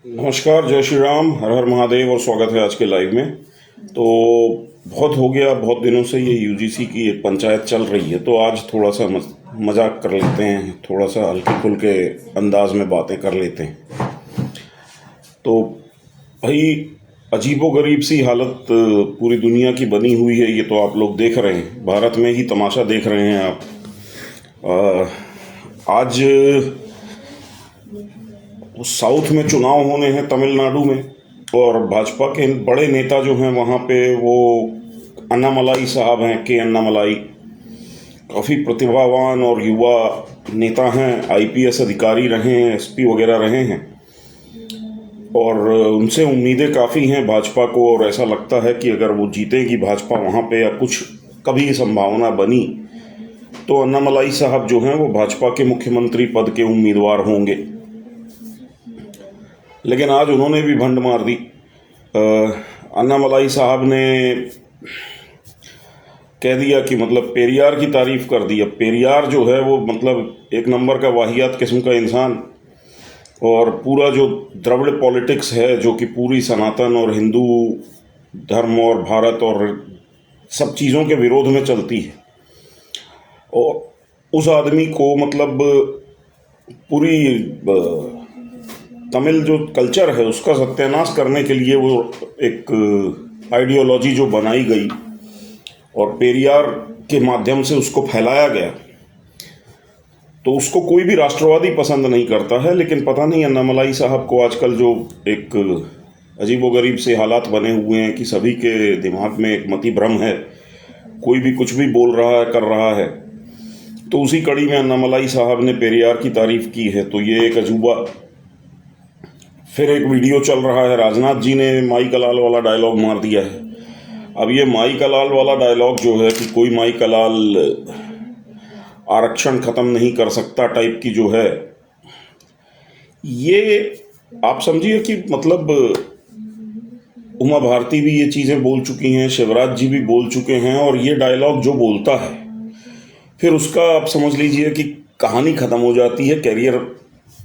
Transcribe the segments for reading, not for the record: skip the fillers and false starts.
नमस्कार, जय श्री राम, हर हर महादेव और स्वागत है आज के लाइव में। तो बहुत हो गया, बहुत दिनों से ये यूजीसी की एक पंचायत चल रही है, तो आज थोड़ा सा मजाक कर लेते हैं, थोड़ा सा हल्के फुल्के अंदाज में बातें कर लेते हैं। तो भाई, अजीबोगरीब सी हालत पूरी दुनिया की बनी हुई है, ये तो आप लोग देख रहे हैं, भारत में ही तमाशा देख रहे हैं आप। आज साउथ में चुनाव होने हैं तमिलनाडु में, और भाजपा के बड़े नेता जो हैं वहाँ पे वो अन्नामलाई साहब हैं, के अन्नामलाई। काफ़ी प्रतिभावान और युवा नेता हैं, आईपीएस अधिकारी रहे हैं, एसपी वगैरह रहे हैं, और उनसे उम्मीदें काफ़ी हैं भाजपा को। और ऐसा लगता है कि अगर वो जीतेगी भाजपा वहाँ पे, या कुछ कभी संभावना बनी, तो अन्नामलाई साहब जो हैं वो भाजपा के मुख्यमंत्री पद के उम्मीदवार होंगे। लेकिन आज उन्होंने भी भंड मार दी। अन्नामलाई साहब ने कह दिया कि मतलब पेरियार की तारीफ कर दी। अब पेरियार जो है वो मतलब एक नंबर का वाहियात किस्म का इंसान, और पूरा जो द्रविड़ पॉलिटिक्स है जो कि पूरी सनातन और हिंदू धर्म और भारत और सब चीज़ों के विरोध में चलती है, और उस आदमी को मतलब पूरी तमिल जो कल्चर है उसका सत्यानाश करने के लिए वो एक आइडियोलॉजी जो बनाई गई और पेरियार के माध्यम से उसको फैलाया गया, तो उसको कोई भी राष्ट्रवादी पसंद नहीं करता है। लेकिन पता नहीं अन्नामलाई साहब को आजकल जो एक अजीबोगरीब से हालात बने हुए हैं कि सभी के दिमाग में एक मति भ्रम है, कोई भी कुछ भी बोल रहा है, कर रहा है। तो उसी कड़ी में अन्नामलाई साहब ने पेरियार की तारीफ की है। तो ये एक अजूबा। फिर एक वीडियो चल रहा है, राजनाथ जी ने माई का लाल वाला डायलॉग मार दिया है। अब ये माई का लाल वाला डायलॉग जो है कि कोई माई का लाल आरक्षण खत्म नहीं कर सकता टाइप की जो है, ये आप समझिए कि मतलब उमा भारती भी ये चीज़ें बोल चुकी हैं, शिवराज जी भी बोल चुके हैं, और ये डायलॉग जो बोलता है फिर उसका आप समझ लीजिए कि कहानी ख़त्म हो जाती है, कैरियर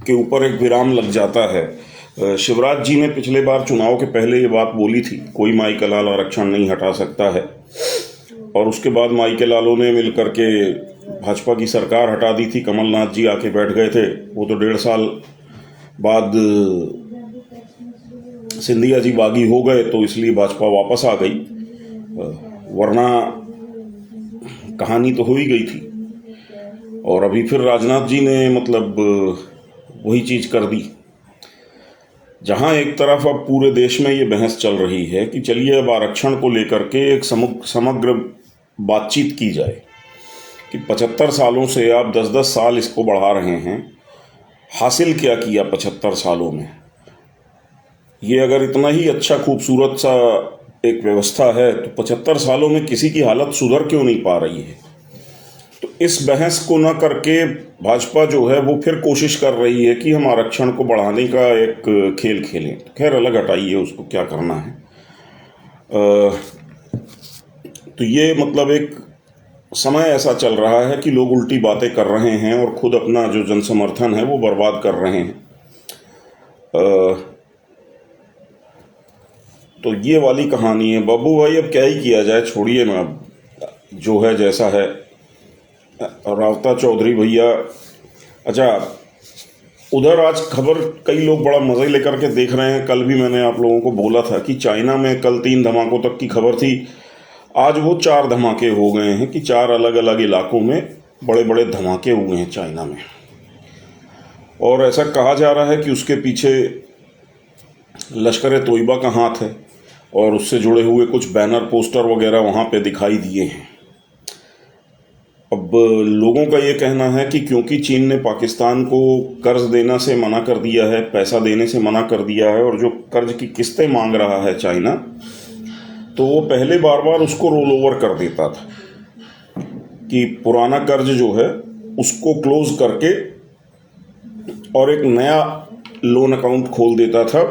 के ऊपर एक विराम लग जाता है। शिवराज जी ने पिछले बार चुनाव के पहले ये बात बोली थी, कोई माई का लाल आरक्षण नहीं हटा सकता है, और उसके बाद माई के लालों ने मिलकर के भाजपा की सरकार हटा दी थी, कमलनाथ जी आके बैठ गए थे। वो तो 1.5 साल बाद सिंधिया जी बागी हो गए, तो इसलिए भाजपा वापस आ गई, वरना कहानी तो हो ही गई थी। और अभी फिर राजनाथ जी ने मतलब वही चीज़ कर दी, जहां एक तरफ अब पूरे देश में ये बहस चल रही है कि चलिए अब आरक्षण को लेकर के एक समग्र बातचीत की जाए कि 75 सालों से आप 10-10 साल इसको बढ़ा रहे हैं, हासिल क्या किया 75 सालों में? ये अगर इतना ही अच्छा खूबसूरत सा एक व्यवस्था है तो 75 सालों में किसी की हालत सुधर क्यों नहीं पा रही है? तो इस बहस को न करके भाजपा जो है वो फिर कोशिश कर रही है कि हम आरक्षण को बढ़ाने का एक खेल खेलें। खैर अलग हटाइए, उसको क्या करना है। तो ये मतलब एक समय ऐसा चल रहा है कि लोग उल्टी बातें कर रहे हैं और खुद अपना जो जनसमर्थन है वो बर्बाद कर रहे हैं। तो ये वाली कहानी है बाबू भाई। अब क्या ही किया जाए, छोड़िए ना, अब जो है जैसा है। रावता चौधरी भैया, अच्छा उधर आज खबर कई लोग बड़ा मज़े लेकर के देख रहे हैं। कल भी मैंने आप लोगों को बोला था कि चाइना में कल 3 धमाकों तक की खबर थी, आज वो 4 धमाके हो गए हैं कि 4 अलग अलग इलाकों में बड़े बड़े धमाके हुए हैं चाइना में। और ऐसा कहा जा रहा है कि उसके पीछे लश्कर तोयबा का हाथ है, और उससे जुड़े हुए कुछ बैनर पोस्टर वगैरह वहाँ पे दिखाई दिए हैं। अब लोगों का ये कहना है कि क्योंकि चीन ने पाकिस्तान को कर्ज देना से मना कर दिया है, पैसा देने से मना कर दिया है, और जो कर्ज की किस्तें मांग रहा है चाइना, तो वो पहले बार बार उसको रोल ओवर कर देता था कि पुराना कर्ज जो है उसको क्लोज करके और एक नया लोन अकाउंट खोल देता था,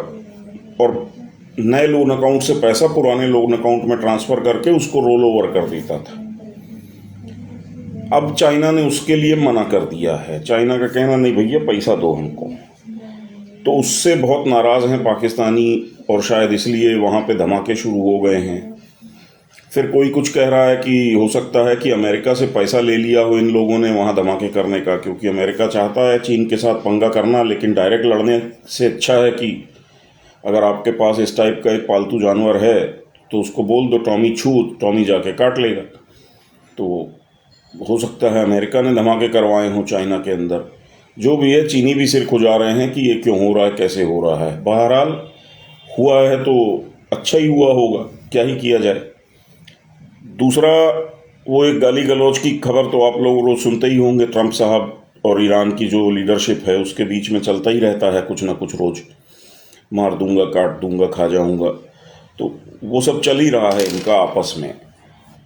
और नए लोन अकाउंट से पैसा पुराने लोन अकाउंट में ट्रांसफ़र करके उसको रोल ओवर कर देता था। अब चाइना ने उसके लिए मना कर दिया है। चाइना का कहना नहीं भैया पैसा दो हमको। तो उससे बहुत नाराज़ हैं पाकिस्तानी, और शायद इसलिए वहाँ पे धमाके शुरू हो गए हैं। फिर कोई कुछ कह रहा है कि हो सकता है कि अमेरिका से पैसा ले लिया हो इन लोगों ने वहाँ धमाके करने का, क्योंकि अमेरिका चाहता है चीन के साथ पंगा करना, लेकिन डायरेक्ट लड़ने से अच्छा है कि अगर आपके पास इस टाइप का एक पालतू जानवर है तो उसको बोल दो टॉमी छू, टॉमी जाके काट लेगा। तो हो सकता है अमेरिका ने धमाके करवाए हों चाइना के अंदर। जो भी है, चीनी भी सिर खुजा रहे हैं कि ये क्यों हो रहा है, कैसे हो रहा है। बहरहाल हुआ है तो अच्छा ही हुआ होगा, क्या ही किया जाए। दूसरा, वो एक गाली गलौज की खबर तो आप लोग रोज़ सुनते ही होंगे। ट्रंप साहब और ईरान की जो लीडरशिप है उसके बीच में चलता ही रहता है कुछ ना कुछ रोज़, मार दूंगा, काट दूंगा, खा जाऊंगा। तो वो सब चल ही रहा है इनका आपस में।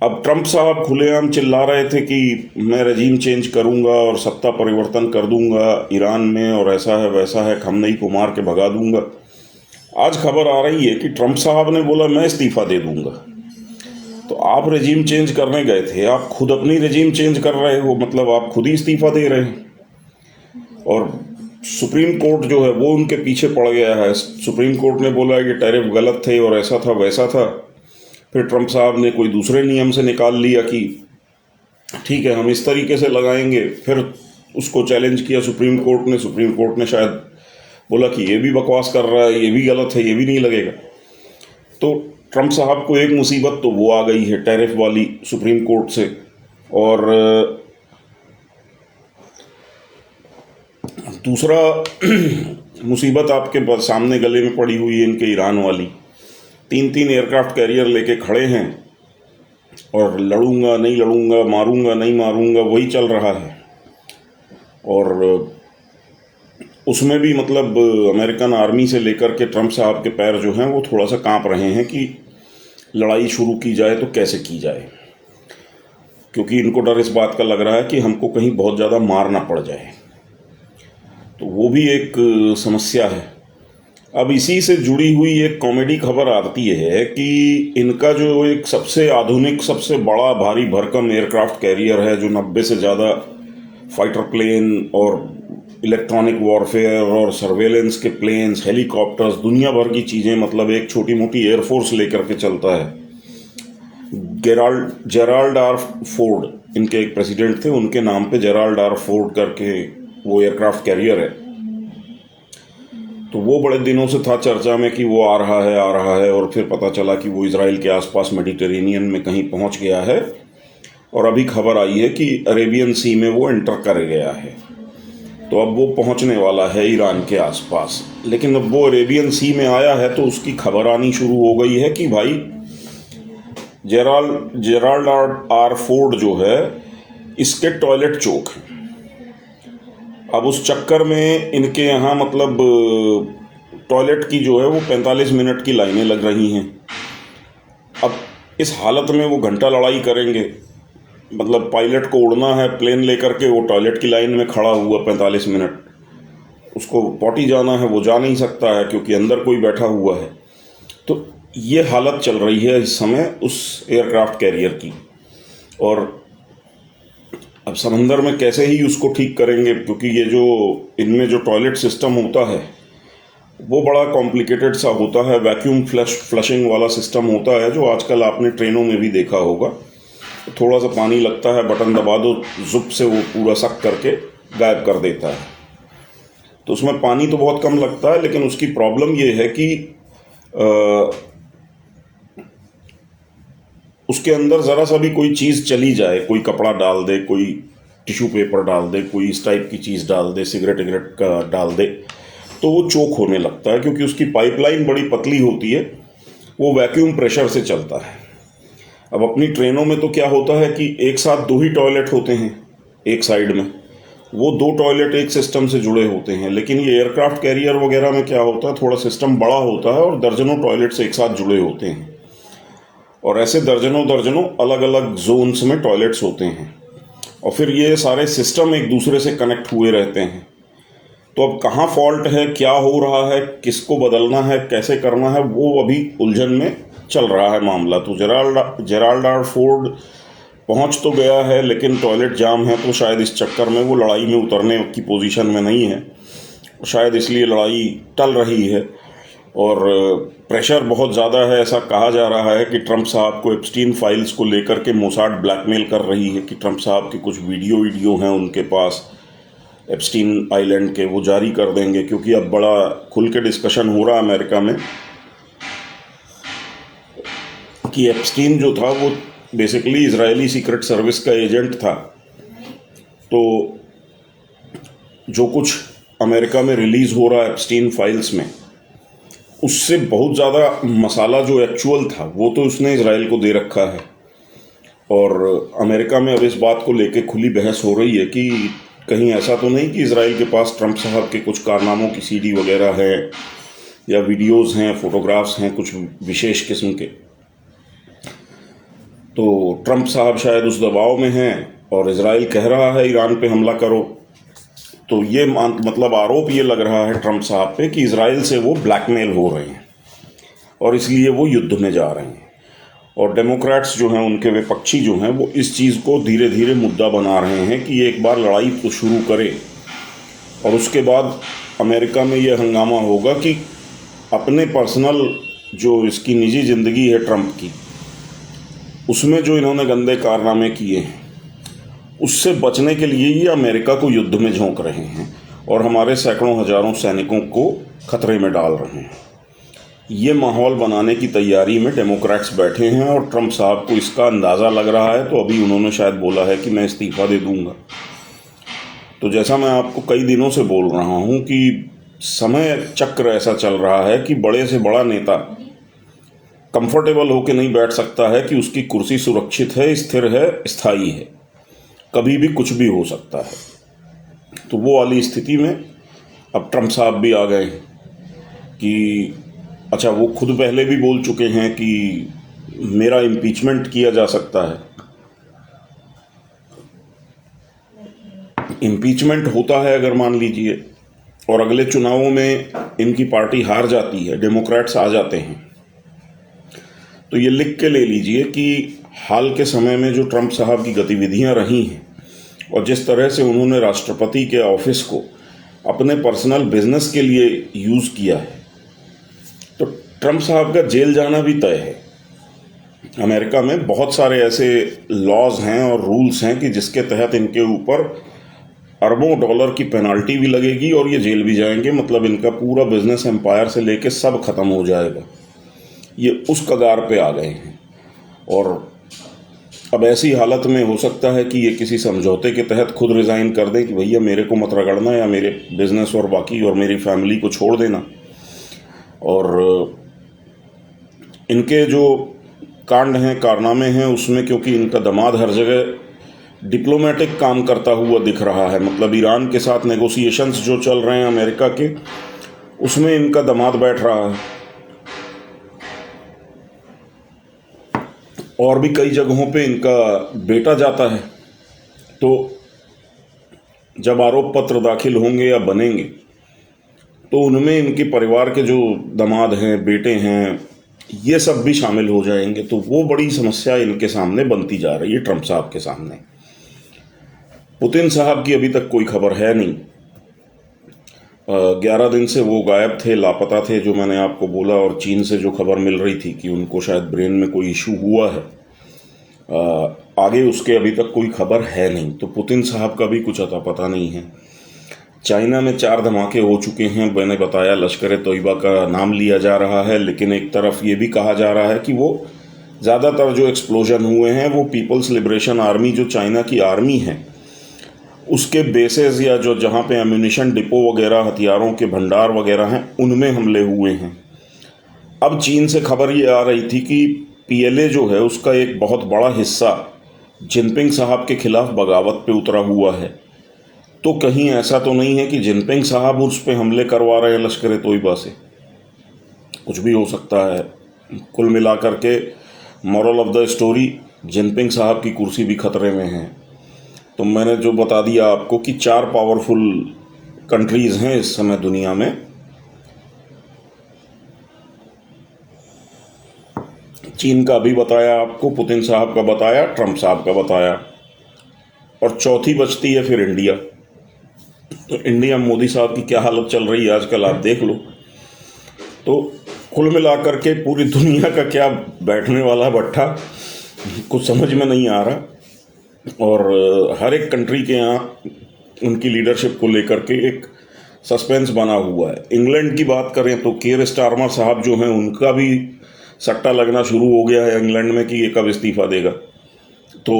अब ट्रंप साहब खुलेआम चिल्ला रहे थे कि मैं रजीम चेंज करूंगा और सत्ता परिवर्तन कर दूंगा ईरान में, और ऐसा है वैसा है, खमनई को मार के भगा दूंगा। आज खबर आ रही है कि ट्रंप साहब ने बोला मैं इस्तीफा दे दूंगा। तो आप रजीम चेंज करने गए थे, आप खुद अपनी रजीम चेंज कर रहे हो, मतलब आप खुद ही इस्तीफा दे रहे हैं। और सुप्रीम कोर्ट जो है वो उनके पीछे पड़ गया है। सुप्रीम कोर्ट ने बोला कि टैरिफ गलत थे और ऐसा था वैसा था। फिर ट्रंप साहब ने कोई दूसरे नियम से निकाल लिया कि ठीक है हम इस तरीके से लगाएंगे। फिर उसको चैलेंज किया सुप्रीम कोर्ट ने। सुप्रीम कोर्ट ने शायद बोला कि ये भी बकवास कर रहा है, ये भी गलत है, ये भी नहीं लगेगा। तो ट्रंप साहब को एक मुसीबत तो वो आ गई है टैरिफ वाली सुप्रीम कोर्ट से, और दूसरा मुसीबत आपके सामने गले में पड़ी हुई है इनके ईरान वाली। 3 एयरक्राफ्ट कैरियर लेके खड़े हैं और लड़ूंगा नहीं लड़ूंगा, मारूंगा नहीं मारूंगा, वही चल रहा है। और उसमें भी मतलब अमेरिकन आर्मी से लेकर के ट्रंप साहब के पैर जो हैं वो थोड़ा सा कांप रहे हैं कि लड़ाई शुरू की जाए तो कैसे की जाए, क्योंकि इनको डर इस बात का लग रहा है कि हमको कहीं बहुत ज़्यादा मार ना पड़ जाए। तो वो भी एक समस्या है। अब इसी से जुड़ी हुई एक कॉमेडी खबर आती है कि इनका जो एक सबसे आधुनिक, सबसे बड़ा भारी भरकम एयरक्राफ्ट कैरियर है, जो 90 से ज़्यादा फाइटर प्लेन और इलेक्ट्रॉनिक वॉरफेयर और सर्वेलेंस के प्लेन्स, हेलीकॉप्टर्स, दुनिया भर की चीज़ें, मतलब एक छोटी मोटी एयरफोर्स लेकर के चलता है। जेराल्ड आर फोर्ड इनके एक प्रेसिडेंट थे, उनके नाम पे जेराल्ड आर फोर्ड करके वो एयरक्राफ्ट कैरियर है। तो वो बड़े दिनों से था चर्चा में कि वो आ रहा है, और फिर पता चला कि वो इजराइल के आसपास मेडिटेरेनियन में कहीं पहुंच गया है, और अभी खबर आई है कि अरेबियन सी में वो एंटर कर गया है। तो अब वो पहुंचने वाला है ईरान के आसपास। लेकिन अब वो अरेबियन सी में आया है तो उसकी खबर आनी शुरू हो गई है कि भाई जेराल्ड आर फोर्ड जो है इसके टॉयलेट चोक हैं। अब उस चक्कर में इनके यहाँ मतलब टॉयलेट की जो है वो 45 मिनट की लाइनें लग रही हैं। अब इस हालत में वो घंटा लड़ाई करेंगे, मतलब पायलट को उड़ना है प्लेन लेकर के, वो टॉयलेट की लाइन में खड़ा हुआ 45 मिनट, उसको पॉटी जाना है, वो जा नहीं सकता है क्योंकि अंदर कोई बैठा हुआ है। तो ये हालत चल रही है इस समय उस एयरक्राफ्ट कैरियर की। और अब समंदर में कैसे ही उसको ठीक करेंगे, क्योंकि ये जो इनमें जो टॉयलेट सिस्टम होता है वो बड़ा कॉम्प्लिकेटेड सा होता है। वैक्यूम फ्लशिंग वाला सिस्टम होता है, जो आजकल आपने ट्रेनों में भी देखा होगा। थोड़ा सा पानी लगता है, बटन दबा दो, जुप से वो पूरा सक करके गायब कर देता है। तो उसमें पानी तो बहुत कम लगता है, लेकिन उसकी प्रॉब्लम ये है कि उसके अंदर ज़रा सा भी कोई चीज़ चली जाए, कोई कपड़ा डाल दे, कोई टिश्यू पेपर डाल दे, कोई इस टाइप की चीज़ डाल दे, सिगरेट का डाल दे, तो वो चोक होने लगता है, क्योंकि उसकी पाइपलाइन बड़ी पतली होती है, वो वैक्यूम प्रेशर से चलता है। अब अपनी ट्रेनों में तो क्या होता है कि एक साथ 2 ही टॉयलेट होते हैं एक साइड में, वो 2 टॉयलेट एक सिस्टम से जुड़े होते हैं। लेकिन ये एयरक्राफ्ट कैरियर वगैरह में क्या होता है, थोड़ा सिस्टम बड़ा होता है और दर्जनों टॉयलेट्स एक साथ जुड़े होते हैं, और ऐसे दर्जनों अलग अलग जोन्स में टॉयलेट्स होते हैं, और फिर ये सारे सिस्टम एक दूसरे से कनेक्ट हुए रहते हैं। तो अब कहाँ फॉल्ट है, क्या हो रहा है, किसको बदलना है, कैसे करना है, वो अभी उलझन में चल रहा है मामला। तो जेराल्ड आर फोर्ड पहुंच तो गया है, लेकिन टॉयलेट जाम है, तो शायद इस चक्कर में वो लड़ाई में उतरने की पोजीशन में नहीं है। शायद इसलिए लड़ाई टल रही है। और प्रेशर बहुत ज़्यादा है। ऐसा कहा जा रहा है कि ट्रंप साहब को एप्स्टीन फाइल्स को लेकर के मोसाड ब्लैकमेल कर रही है कि ट्रंप साहब के कुछ वीडियो हैं उनके पास एप्स्टीन आइलैंड के, वो जारी कर देंगे, क्योंकि अब बड़ा खुल के डिस्कशन हो रहा है अमेरिका में कि एप्स्टीन जो था वो बेसिकली इजरायली सीक्रेट सर्विस का एजेंट था। तो जो कुछ अमेरिका में रिलीज़ हो रहा है एप्स्टीन फाइल्स में, उससे बहुत ज़्यादा मसाला जो एक्चुअल था वो तो उसने इजराइल को दे रखा है। और अमेरिका में अब इस बात को लेके खुली बहस हो रही है कि कहीं ऐसा तो नहीं कि इजराइल के पास ट्रंप साहब के कुछ कारनामों की सीडी वगैरह है या वीडियोस हैं, फोटोग्राफ्स हैं कुछ विशेष किस्म के। तो ट्रंप साहब शायद उस दबाव में हैं और इजराइल कह रहा है ईरान पे हमला करो। तो ये मतलब आरोप ये लग रहा है ट्रंप साहब पे कि इजराइल से वो ब्लैकमेल हो रहे हैं और इसलिए वो युद्ध में जा रहे हैं। और डेमोक्रेट्स जो हैं, उनके विपक्षी जो हैं, वो इस चीज़ को धीरे धीरे मुद्दा बना रहे हैं कि एक बार लड़ाई तो शुरू करे और उसके बाद अमेरिका में ये हंगामा होगा कि अपने पर्सनल जो इसकी निजी ज़िंदगी है ट्रंप की, उसमें जो इन्होंने गंदे कारनामे किए हैं उससे बचने के लिए ये अमेरिका को युद्ध में झोंक रहे हैं और हमारे सैकड़ों हजारों सैनिकों को खतरे में डाल रहे हैं। ये माहौल बनाने की तैयारी में डेमोक्रेट्स बैठे हैं और ट्रंप साहब को इसका अंदाज़ा लग रहा है। तो अभी उन्होंने शायद बोला है कि मैं इस्तीफ़ा दे दूंगा। तो जैसा मैं आपको कई दिनों से बोल रहा हूँ कि समय चक्र ऐसा चल रहा है कि बड़े से बड़ा नेता कंफर्टेबल होकर नहीं बैठ सकता है कि उसकी कुर्सी सुरक्षित है, स्थिर है, स्थायी है, कभी भी कुछ भी हो सकता है। तो वो वाली स्थिति में अब ट्रंप साहब भी आ गए कि अच्छा, वो खुद पहले भी बोल चुके हैं कि मेरा इम्पीचमेंट किया जा सकता है। इम्पीचमेंट होता है अगर मान लीजिए और अगले चुनावों में इनकी पार्टी हार जाती है, डेमोक्रेट्स आ जाते हैं, तो ये लिख के ले लीजिए कि हाल के समय में जो ट्रंप साहब की गतिविधियां रही हैं और जिस तरह से उन्होंने राष्ट्रपति के ऑफिस को अपने पर्सनल बिजनेस के लिए यूज़ किया है, तो ट्रंप साहब का जेल जाना भी तय है। अमेरिका में बहुत सारे ऐसे लॉज हैं और रूल्स हैं कि जिसके तहत इनके ऊपर अरबों डॉलर की पेनाल्टी भी लगेगी और ये जेल भी जाएंगे। मतलब इनका पूरा बिजनेस एम्पायर से लेके सब खत्म हो जाएगा। ये उस कगार पे आ गए हैं और अब ऐसी हालत में हो सकता है कि ये किसी समझौते के तहत खुद रिज़ाइन कर दें कि भैया मेरे को मत रगड़ना या मेरे बिजनेस और बाकी और मेरी फैमिली को छोड़ देना। और इनके जो कांड हैं, कारनामे हैं, उसमें क्योंकि इनका दामाद हर जगह डिप्लोमेटिक काम करता हुआ दिख रहा है, मतलब ईरान के साथ नेगोशिएशंस जो चल रहे हैं अमेरिका के, उसमें इनका दामाद बैठ रहा है। और भी कई जगहों पे इनका बेटा जाता है। तो जब आरोप पत्र दाखिल होंगे या बनेंगे तो उनमें इनके परिवार के जो दामाद हैं, बेटे हैं, ये सब भी शामिल हो जाएंगे। तो वो बड़ी समस्या इनके सामने बनती जा रही है ट्रंप साहब के सामने। पुतिन साहब की अभी तक कोई खबर है नहीं। 11 दिन से वो गायब थे, लापता थे, जो मैंने आपको बोला। और चीन से जो खबर मिल रही थी कि उनको शायद ब्रेन में कोई इशू हुआ है, आगे उसके अभी तक कोई खबर है नहीं। तो पुतिन साहब का भी कुछ अता पता नहीं है। चाइना में 4 धमाके हो चुके हैं, मैंने बताया। लश्कर तोयबा का नाम लिया जा रहा है, लेकिन एक तरफ ये भी कहा जा रहा है कि वो ज़्यादातर जो एक्सप्लोजन हुए हैं वो पीपल्स लिबरेशन आर्मी, जो चाइना की आर्मी है, उसके बेसेस या जो जहाँ पे एम्यूनिशन डिपो वगैरह, हथियारों के भंडार वगैरह हैं, उनमें हमले हुए हैं। अब चीन से खबर ये आ रही थी कि पीएलए जो है उसका एक बहुत बड़ा हिस्सा जिनपिंग साहब के खिलाफ बगावत पे उतरा हुआ है। तो कहीं ऐसा तो नहीं है कि जिनपिंग साहब उस पे हमले करवा रहे हैं लश्कर तोयबा से? कुछ भी हो सकता है। कुल मिलाकर के moral of the story, Jinping साहब की कुर्सी भी खतरे में है। तो मैंने जो बता दिया आपको कि 4 पावरफुल कंट्रीज़ हैं इस समय दुनिया में। चीन का भी बताया आपको, पुतिन साहब का बताया, ट्रंप साहब का बताया, और चौथी बचती है फिर इंडिया। तो इंडिया में मोदी साहब की क्या हालत चल रही है आजकल, आप देख लो। तो कुल मिलाकर के पूरी दुनिया का क्या बैठने वाला भट्ठा कुछ समझ में नहीं आ रहा। और हर एक कंट्री के यहाँ उनकी लीडरशिप को लेकर के एक सस्पेंस बना हुआ है। इंग्लैंड की बात करें तो केयर स्टारमर साहब जो हैं, उनका भी सट्टा लगना शुरू हो गया है इंग्लैंड में कि ये कब इस्तीफा देगा। तो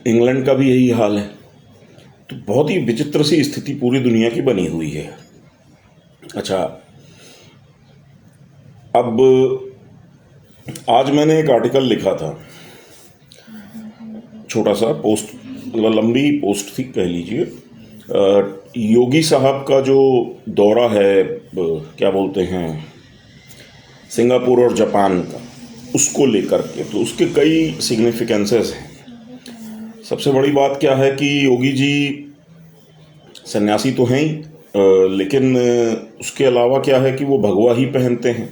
इंग्लैंड का भी यही हाल है। तो बहुत ही विचित्र सी स्थिति पूरी दुनिया की बनी हुई है। अच्छा, अब आज मैंने एक आर्टिकल लिखा था, छोटा सा पोस्ट, लंबी पोस्ट थी कह लीजिए। योगी साहब का जो दौरा है, क्या बोलते हैं, सिंगापुर और जापान का, उसको लेकर के तो उसके कई सिग्निफिकेंसेस हैं। सबसे बड़ी बात क्या है कि योगी जी सन्यासी तो हैं ही, लेकिन उसके अलावा क्या है कि वो भगवा ही पहनते हैं।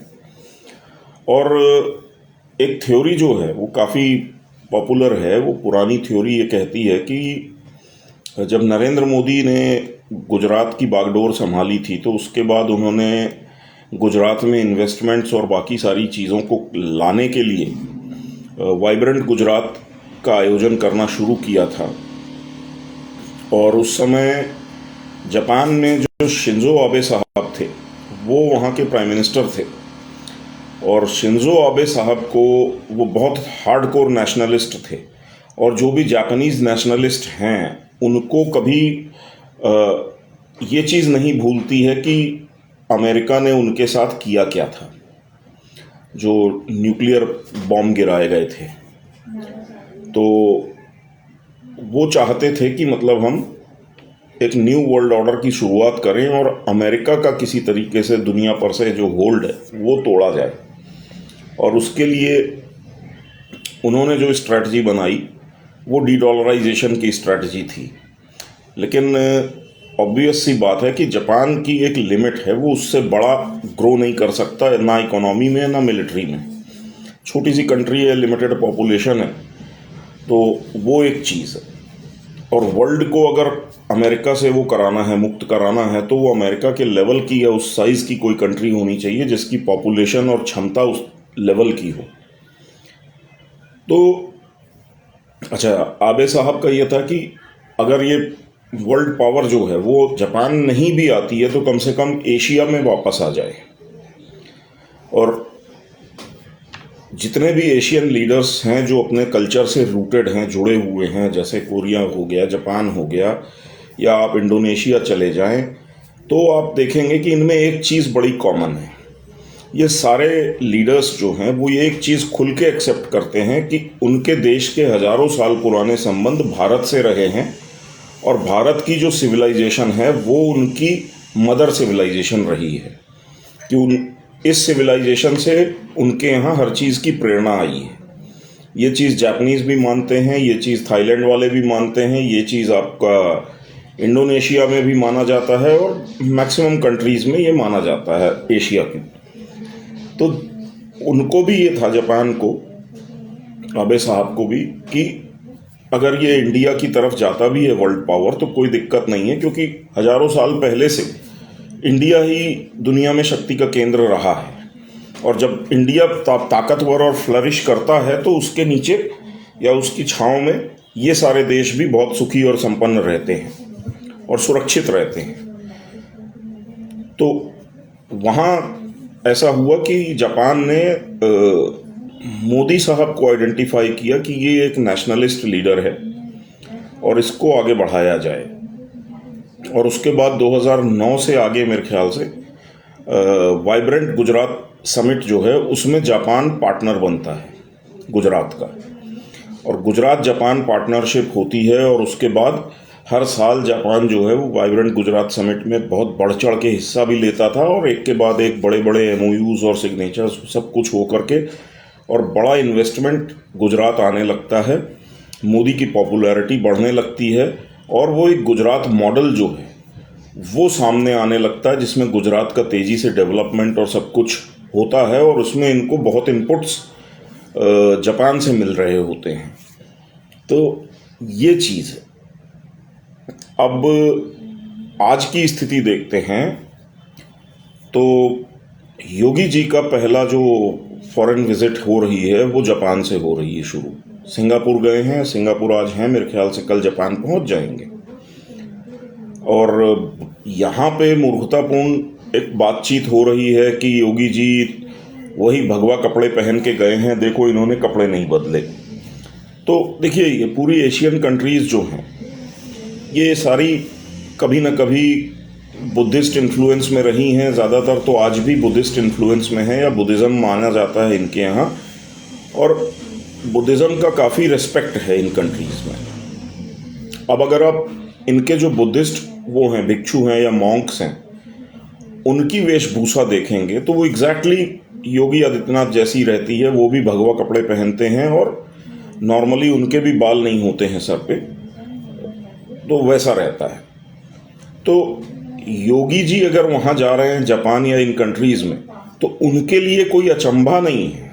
और एक थ्योरी जो है वो काफ़ी पॉपुलर है। वो पुरानी थ्योरी ये कहती है कि जब नरेंद्र मोदी ने गुजरात की बागडोर संभाली थी तो उसके बाद उन्होंने गुजरात में इन्वेस्टमेंट्स और बाकी सारी चीज़ों को लाने के लिए वाइब्रेंट गुजरात का आयोजन करना शुरू किया था। और उस समय जापान में जो शिंजो आबे साहब थे वो वहाँ के प्राइम मिनिस्टर थे। और शिंजो आबे साहब को, वो बहुत हार्डकोर नेशनलिस्ट थे, और जो भी जापानीज़ नेशनलिस्ट हैं उनको कभी ये चीज़ नहीं भूलती है कि अमेरिका ने उनके साथ किया क्या था, जो न्यूक्लियर बॉम्ब गिराए गए थे। तो वो चाहते थे कि मतलब हम एक न्यू वर्ल्ड ऑर्डर की शुरुआत करें और अमेरिका का किसी तरीके से दुनिया पर से जो होल्ड है वो तोड़ा जाए। और उसके लिए उन्होंने जो स्ट्रैटेजी बनाई वो डीडॉलराइजेशन की स्ट्रैटेजी थी। लेकिन ऑब्वियस सी बात है कि जापान की एक लिमिट है, वो उससे बड़ा ग्रो नहीं कर सकता, ना इकोनॉमी में ना मिलिट्री में। छोटी सी कंट्री है, लिमिटेड पॉपुलेशन है, तो वो एक चीज़ है। और वर्ल्ड को अगर अमेरिका से वो कराना है, मुक्त कराना है, तो वो अमेरिका के लेवल की या उस साइज़ की कोई कंट्री होनी चाहिए जिसकी पॉपुलेशन और क्षमता उस लेवल की हो। तो अच्छा, आबे साहब का ये था कि अगर ये वर्ल्ड पावर जो है वो जापान नहीं भी आती है तो कम से कम एशिया में वापस आ जाए। और जितने भी एशियन लीडर्स हैं जो अपने कल्चर से रूटेड हैं, जुड़े हुए हैं, जैसे कोरिया हो गया, जापान हो गया, या आप इंडोनेशिया चले जाएं, तो आप देखेंगे कि इनमें एक चीज़ बड़ी कॉमन है। ये सारे लीडर्स जो हैं वो ये एक चीज़ खुल के एक्सेप्ट करते हैं कि उनके देश के हज़ारों साल पुराने संबंध भारत से रहे हैं, और भारत की जो सिविलाइजेशन है वो उनकी मदर सिविलाइजेशन रही है, कि इस सिविलाइजेशन से उनके यहाँ हर चीज़ की प्रेरणा आई है। ये चीज़ जापानीज़ भी मानते हैं, ये चीज़ थाईलैंड वाले भी मानते हैं, ये चीज़ आपका इंडोनेशिया में भी माना जाता है, और मैक्सिमम कंट्रीज़ में ये माना जाता है एशिया की। तो उनको भी ये था, जापान को, आबे साहब को भी, कि अगर ये इंडिया की तरफ जाता भी है वर्ल्ड पावर तो कोई दिक्कत नहीं है, क्योंकि हज़ारों साल पहले से इंडिया ही दुनिया में शक्ति का केंद्र रहा है। और जब इंडिया ताकतवर और फ्लरिश करता है तो उसके नीचे या उसकी छांव में ये सारे देश भी बहुत सुखी और संपन्न रहते हैं और सुरक्षित रहते हैं। तो वहाँ ऐसा हुआ कि जापान ने मोदी साहब को आइडेंटिफाई किया कि ये एक नेशनलिस्ट लीडर है और इसको आगे बढ़ाया जाए। और उसके बाद 2009 से आगे मेरे ख्याल से वाइब्रेंट गुजरात समिट जो है उसमें जापान पार्टनर बनता है गुजरात का, और गुजरात जापान पार्टनरशिप होती है। और उसके बाद हर साल जापान जो है वो वाइब्रेंट गुजरात समिट में बहुत बढ़ चढ़ के हिस्सा भी लेता था, और एक के बाद एक बड़े बड़े MOUs और सिग्नेचर्स सब कुछ हो करके और बड़ा इन्वेस्टमेंट गुजरात आने लगता है, मोदी की पॉपुलैरिटी बढ़ने लगती है, और वो एक गुजरात मॉडल जो है वो सामने आने लगता है जिसमें गुजरात का तेज़ी से डेवलपमेंट और सब कुछ होता है, और उसमें इनको बहुत इनपुट्स जापान से मिल रहे होते हैं। तो ये चीज़ है। अब आज की स्थिति देखते हैं तो योगी जी का पहला जो फॉरेन विजिट हो रही है वो जापान से हो रही है शुरू। सिंगापुर गए हैं, सिंगापुर आज हैं, मेरे ख्याल से कल जापान पहुंच जाएंगे। और यहाँ पे मूर्खतापूर्ण एक बातचीत हो रही है कि योगी जी वही भगवा कपड़े पहन के गए हैं, देखो इन्होंने कपड़े नहीं बदले। तो देखिए, ये पूरी एशियन कंट्रीज़ जो हैं ये सारी कभी ना कभी बुद्धिस्ट इन्फ्लुएंस में रही हैं। ज़्यादातर तो आज भी बुद्धिस्ट इन्फ्लुएंस में है या बुद्धिज़्म माना जाता है इनके यहाँ, और बुद्धिज़्म का काफ़ी रिस्पेक्ट है इन कंट्रीज़ में। अब अगर आप इनके जो बुद्धिस्ट वो हैं, भिक्षु हैं या मॉन्क्स हैं, उनकी वेशभूषा देखेंगे तो वो एग्जैक्टली योगी आदित्यनाथ जैसी रहती है। वो भी भगवा कपड़े पहनते हैं और नॉर्मली उनके भी बाल नहीं होते हैं सर पे, तो वैसा रहता है। तो योगी जी अगर वहाँ जा रहे हैं जापान या इन कंट्रीज़ में, तो उनके लिए कोई अचंभा नहीं है।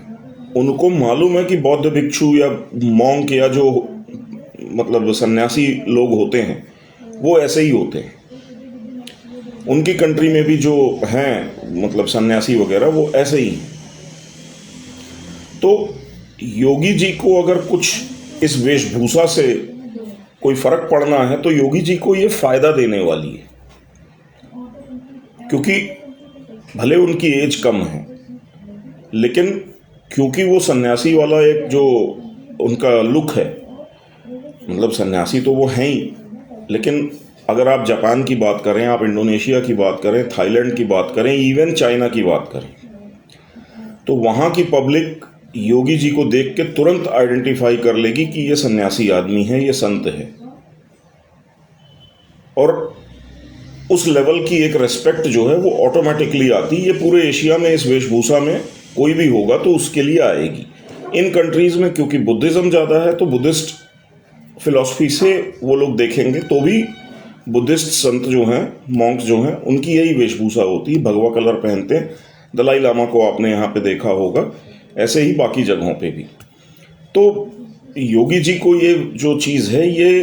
उनको मालूम है कि बौद्ध भिक्षु या मॉन्क या जो मतलब सन्यासी लोग होते हैं वो ऐसे ही होते हैं। उनकी कंट्री में भी जो हैं मतलब सन्यासी वगैरह वो ऐसे ही हैं। तो योगी जी को अगर कुछ इस वेशभूषा से कोई फर्क पड़ना है तो योगी जी को ये फायदा देने वाली है, क्योंकि भले उनकी एज कम है लेकिन क्योंकि वो सन्यासी वाला एक जो उनका लुक है, मतलब सन्यासी तो वो हैं ही, लेकिन अगर आप जापान की बात करें, आप इंडोनेशिया की बात करें, थाईलैंड की बात करें, इवन चाइना की बात करें, तो वहाँ की पब्लिक योगी जी को देख के तुरंत आइडेंटिफाई कर लेगी कि ये सन्यासी आदमी है, ये संत है। और उस लेवल की एक रेस्पेक्ट जो है वो ऑटोमेटिकली आती है। ये पूरे एशिया में इस वेशभूषा में कोई भी होगा तो उसके लिए आएगी। इन कंट्रीज़ में क्योंकि बुद्धिज़्म ज़्यादा है तो बुद्धिस्ट फिलॉसफी से वो लोग देखेंगे तो भी बुद्धिस्ट संत जो हैं, मॉन्क्स जो हैं, उनकी यही वेशभूषा होती है, भगवा कलर पहनते हैं। दलाई लामा को आपने यहाँ पे देखा होगा, ऐसे ही बाकी जगहों पे भी। तो योगी जी को ये जो चीज़ है ये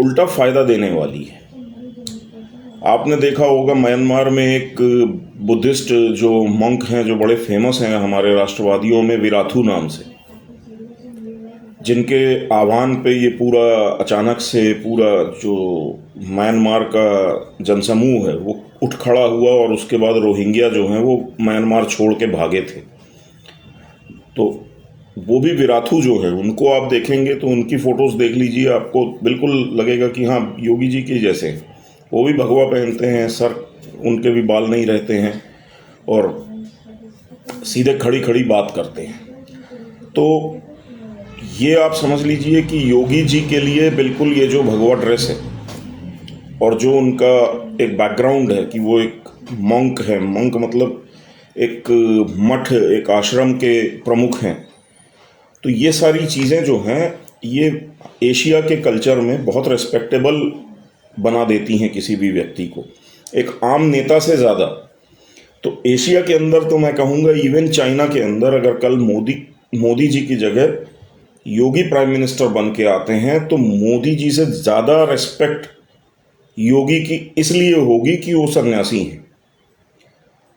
उल्टा फ़ायदा देने वाली है। आपने देखा होगा म्यांमार में एक बुद्धिस्ट जो मॉन्क हैं जो बड़े फेमस हैं हमारे राष्ट्रवादियों में, विराथू नाम से, जिनके आह्वान पे ये पूरा अचानक से पूरा जो म्यांमार का जनसमूह है वो उठ खड़ा हुआ और उसके बाद रोहिंग्या जो हैं वो म्यांमार छोड़ के भागे थे। तो वो भी विराथू जो है, उनको आप देखेंगे तो उनकी फ़ोटोज़ देख लीजिए, आपको बिल्कुल लगेगा कि हाँ योगी जी के जैसे। वो भी भगवा पहनते हैं, सर उनके भी बाल नहीं रहते हैं और सीधे खड़ी खड़ी बात करते हैं। तो ये आप समझ लीजिए कि योगी जी के लिए बिल्कुल ये जो भगवा ड्रेस है और जो उनका एक बैकग्राउंड है कि वो एक मॉन्क है, मॉन्क मतलब एक मठ, एक आश्रम के प्रमुख हैं, तो ये सारी चीज़ें जो हैं ये एशिया के कल्चर में बहुत रेस्पेक्टेबल बना देती हैं किसी भी व्यक्ति को, एक आम नेता से ज़्यादा। तो एशिया के अंदर तो मैं कहूँगा इवन चाइना के अंदर अगर कल मोदी जी की जगह योगी प्राइम मिनिस्टर बन के आते हैं तो मोदी जी से ज़्यादा रेस्पेक्ट योगी की इसलिए होगी कि वो सन्यासी हैं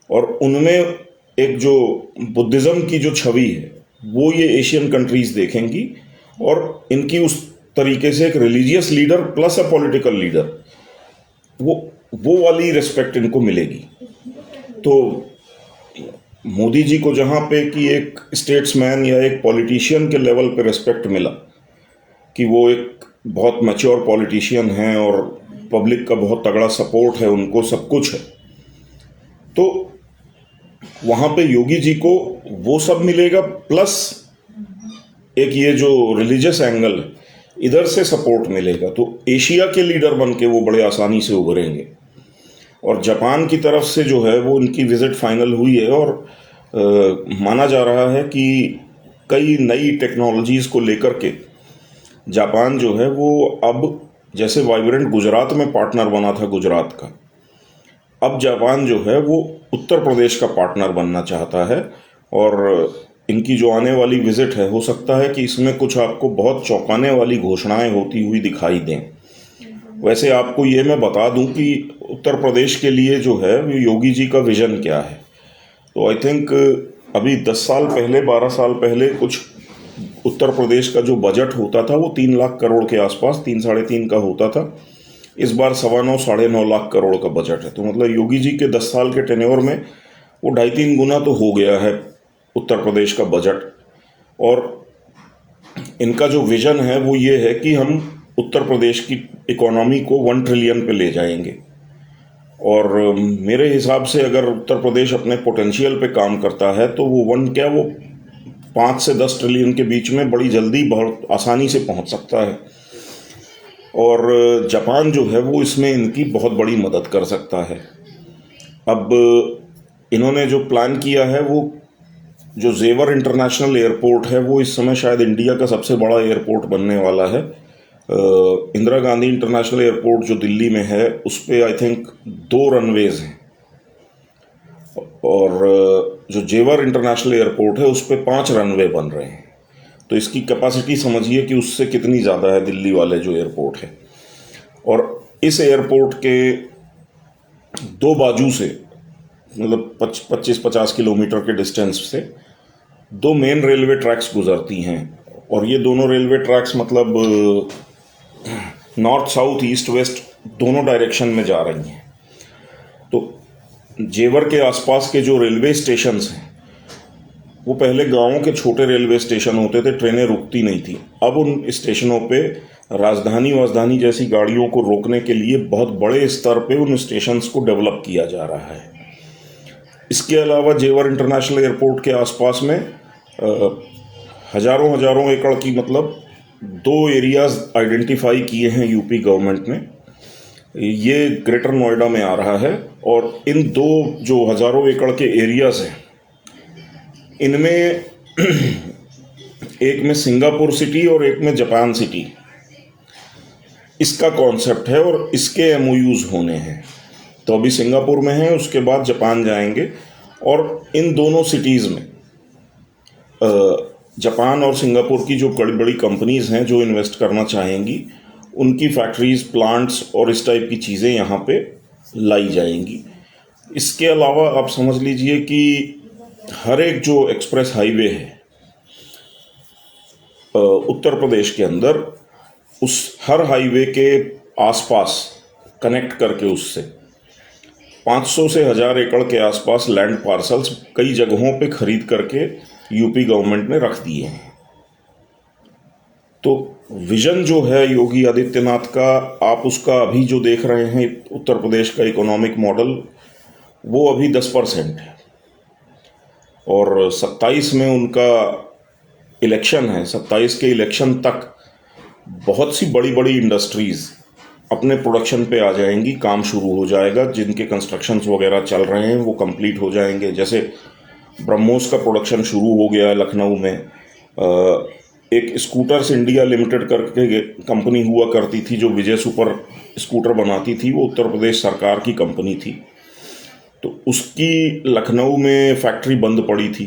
और उनमें एक जो बुद्धिज़्म की जो छवि है वो ये एशियन कंट्रीज़ देखेंगी और इनकी उस तरीके से एक religious leader plus a political leader, वो वाली रिस्पेक्ट इनको मिलेगी। तो मोदी जी को जहाँ पे कि एक स्टेट्समैन या एक पॉलिटिशियन के लेवल पे रिस्पेक्ट मिला कि वो एक बहुत मैच्योर पॉलिटिशियन हैं और पब्लिक का बहुत तगड़ा सपोर्ट है उनको, सब कुछ है, तो वहाँ पे योगी जी को वो सब मिलेगा प्लस एक ये जो रिलीजियस एंगल है इधर से सपोर्ट मिलेगा। तो एशिया के लीडर बन के वो बड़े आसानी से उभरेंगे। और जापान की तरफ से जो है वो उनकी विज़िट फाइनल हुई है और माना जा रहा है कि कई नई टेक्नोलॉजीज़ को लेकर के जापान जो है वो अब जैसे वाइब्रेंट गुजरात में पार्टनर बना था गुजरात का, अब जापान जो है वो उत्तर प्रदेश का पार्टनर बनना चाहता है। और इनकी जो आने वाली विजिट है, हो सकता है कि इसमें कुछ आपको बहुत चौंकाने वाली घोषणाएं होती हुई दिखाई दें। वैसे आपको ये मैं बता दूं कि उत्तर प्रदेश के लिए जो है वो योगी जी का विजन क्या है। तो आई थिंक अभी 10 साल पहले, 12 साल पहले कुछ उत्तर प्रदेश का जो बजट होता था वो 3 लाख करोड़ के आसपास, 3 साढ़े 3 का होता था। इस बार 9.25 साढ़े 9 लाख करोड़ का बजट है। तो मतलब योगी जी के 10 साल के टेन्योर में वो 2.5-3 गुना तो हो गया है उत्तर प्रदेश का बजट। और इनका जो विजन है वो ये है कि हम उत्तर प्रदेश की इकोनॉमी को 1 ट्रिलियन पे ले जाएंगे। और मेरे हिसाब से अगर उत्तर प्रदेश अपने पोटेंशियल पे काम करता है तो वो 5 से 10 ट्रिलियन के बीच में बड़ी जल्दी, बहुत आसानी से पहुंच सकता है। और जापान जो है वो इसमें इनकी बहुत बड़ी मदद कर सकता है। अब इन्होंने जो प्लान किया है, वो जो जेवर इंटरनेशनल एयरपोर्ट है वो इस समय शायद इंडिया का सबसे बड़ा एयरपोर्ट बनने वाला है। इंदिरा गांधी इंटरनेशनल एयरपोर्ट जो दिल्ली में है उस पर आई थिंक 2 रनवेज हैं, और जो जेवर इंटरनेशनल एयरपोर्ट है उस पर 5 रनवे बन रहे हैं। तो इसकी कैपेसिटी समझिए कि उससे कितनी ज़्यादा है दिल्ली वाले जो एयरपोर्ट है। और इस एयरपोर्ट के 2 बाजू से, मतलब 25-50 किलोमीटर के डिस्टेंस से 2 मेन रेलवे ट्रैक्स गुजरती हैं। और ये दोनों रेलवे ट्रैक्स मतलब नॉर्थ साउथ ईस्ट वेस्ट दोनों डायरेक्शन में जा रही हैं। तो जेवर के आसपास के जो रेलवे स्टेशंस हैं वो पहले गांवों के छोटे रेलवे स्टेशन होते थे, ट्रेनें रुकती नहीं थी। अब उन स्टेशनों पे राजधानी जैसी गाड़ियों को रोकने के लिए बहुत बड़े स्तर पे उन स्टेशंस को डेवलप किया जा रहा है। इसके अलावा जेवर इंटरनेशनल एयरपोर्ट के आसपास में हजारों एकड़ की, मतलब 2 एरियाज आइडेंटिफाई किए हैं यूपी गवर्नमेंट ने। ये ग्रेटर नोएडा में आ रहा है। और इन 2 जो हजारों एकड़ के एरियाज हैं, इनमें एक में सिंगापुर सिटी और एक में जापान सिटी, इसका कॉन्सेप्ट है और इसके एमओयूज होने हैं। तो अभी सिंगापुर में है, उसके बाद जापान जाएंगे। और इन दोनों सिटीज़ में जापान और सिंगापुर की जो बड़ी बड़ी कंपनीज हैं जो इन्वेस्ट करना चाहेंगी, उनकी फैक्ट्रीज, प्लांट्स और इस टाइप की चीज़ें यहाँ पे लाई जाएंगी। इसके अलावा आप समझ लीजिए कि हर एक जो एक्सप्रेस हाईवे है उत्तर प्रदेश के अंदर, उस हर हाईवे के आसपास कनेक्ट करके उससे 500 से 1000 एकड़ के आसपास लैंड पार्सल्स कई जगहों पे खरीद करके यूपी गवर्नमेंट ने रख दिए हैं। तो विजन जो है योगी आदित्यनाथ का, आप उसका अभी जो देख रहे हैं उत्तर प्रदेश का इकोनॉमिक मॉडल, वो अभी 10% है। और 27 में उनका इलेक्शन है। 27 के इलेक्शन तक बहुत सी बड़ी बड़ी इंडस्ट्रीज़ अपने प्रोडक्शन पे आ जाएंगी, काम शुरू हो जाएगा। जिनके कंस्ट्रक्शंस वगैरह चल रहे हैं वो कंप्लीट हो जाएंगे। जैसे ब्रह्मोस का प्रोडक्शन शुरू हो गया है लखनऊ में। एक स्कूटर्स इंडिया लिमिटेड करके कंपनी हुआ करती थी जो विजय सुपर स्कूटर बनाती थी, वो उत्तर प्रदेश सरकार की कंपनी थी। तो उसकी लखनऊ में फैक्ट्री बंद पड़ी थी,